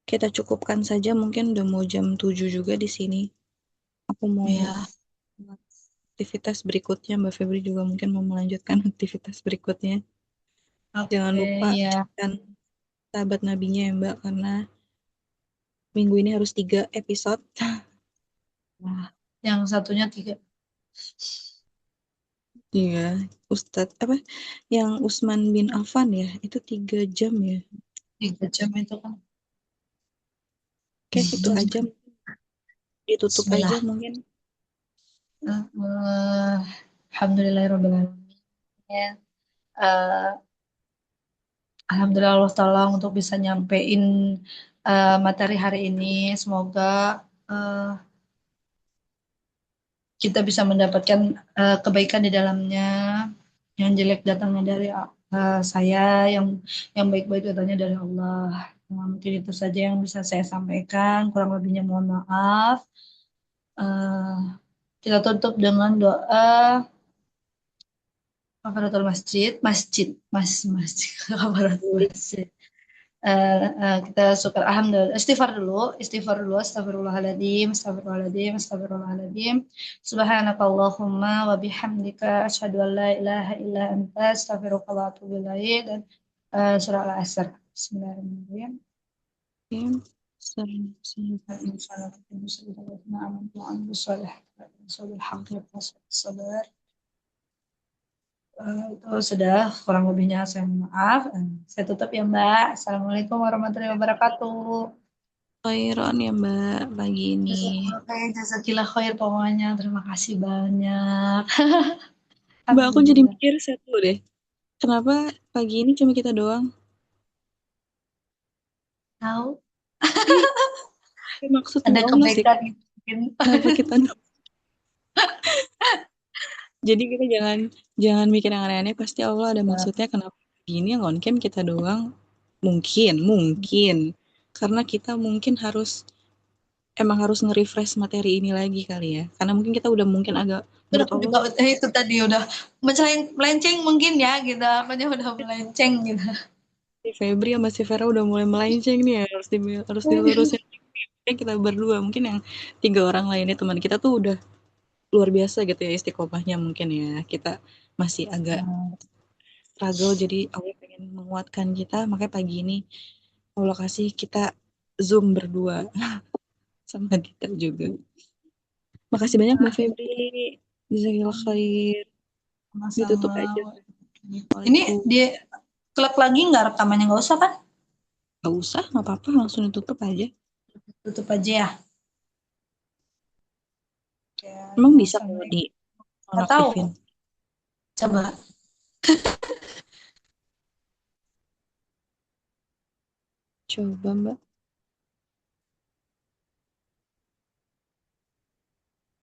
Kita cukupkan saja, mungkin udah mau jam 7 juga di sini. Aku mau Ya, aktivitas berikutnya, Mbak Febri juga mungkin mau melanjutkan aktivitas berikutnya. Jangan oke, lupa ya. kan sahabat nabinya ya Mbak, karena minggu ini harus 3 episode. Nah, yang satunya tiga, Iya, Ustadz apa yang Usman bin Affan ya, itu 3 jam ya. tiga jam itu kan. Oke, itu aja, ditutup aja Bismillah. mungkin. Alhamdulillahirrahmanirrahim. Eh, Alhamdulillah Allah tolong untuk bisa nyampein materi hari ini. Semoga eh, kita bisa mendapatkan kebaikan di dalamnya. Yang jelek datangnya dari saya, yang baik-baik datangnya dari Allah. Nah, mungkin itu saja yang bisa saya sampaikan. Kurang lebihnya mohon maaf. Eh, kita tutup dengan doa kafaratul masjid, masjid, kafaratul masjid. Kita syukur, alhamdulillah, istighfar dulu, astagfirullahaladzim, astagfirullahaladzim, astagfirullahaladzim, subhanakallahumma wa bihamdika asyhadu an la ilaha illa anta astaghfiruka wa atubu ilaik. Dan Surah Al-Asr. Bismillahirrahmanirrahim. Oke. Sering, sering. Itu sudah kurang lebihnya saya mohon maaf. Saya tutup ya Mbak. Assalamualaikum warahmatullahi wabarakatuh. Khairan ya Mbak pagi ini. Oke, jazakillah khair pokoknya. Terima kasih banyak. Mbak, aku jadi Alhamdulillah. mikir satu deh. Kenapa pagi ini cuma kita doang? Tahu Iya, maksudnya ada Allah sih. kebaikan gitu mungkin. Kenapa kita doang? Jadi kita jangan jangan mikir yang aneh-aneh. Pasti Allah ada maksudnya kenapa begini yang on cam kita doang. Mungkin, mungkin. Karena kita mungkin emang harus nge-refresh materi ini lagi kali ya. Karena mungkin kita udah mungkin agak Terus menurut aku Allah juga itu tadi udah melenceng mungkin ya gitu. Apanya udah melenceng gitu. si Febri sama si Vera udah mulai melenceng nih ya. Harus dilurusin. Kayak kita berdua mungkin yang tiga orang lainnya teman kita tuh udah luar biasa gitu ya istiqomahnya mungkin ya. Kita masih agak struggle jadi Allah pengen menguatkan kita makanya pagi ini Allah kasih kita Zoom berdua sama kita juga. Makasih banyak Mbak Febri. Jazakallah khair. Ditutup aja. Sama-sama. Ini Assalamualaikum. di klub lagi nggak rekamannya nggak usah kan? Gak usah, gak apa-apa. Langsung ditutup aja. Tutup aja ya. Ya, Emang jangan bisa kalau sampai. di Nggak tahu. nonaktifin? Coba. Coba Mbak.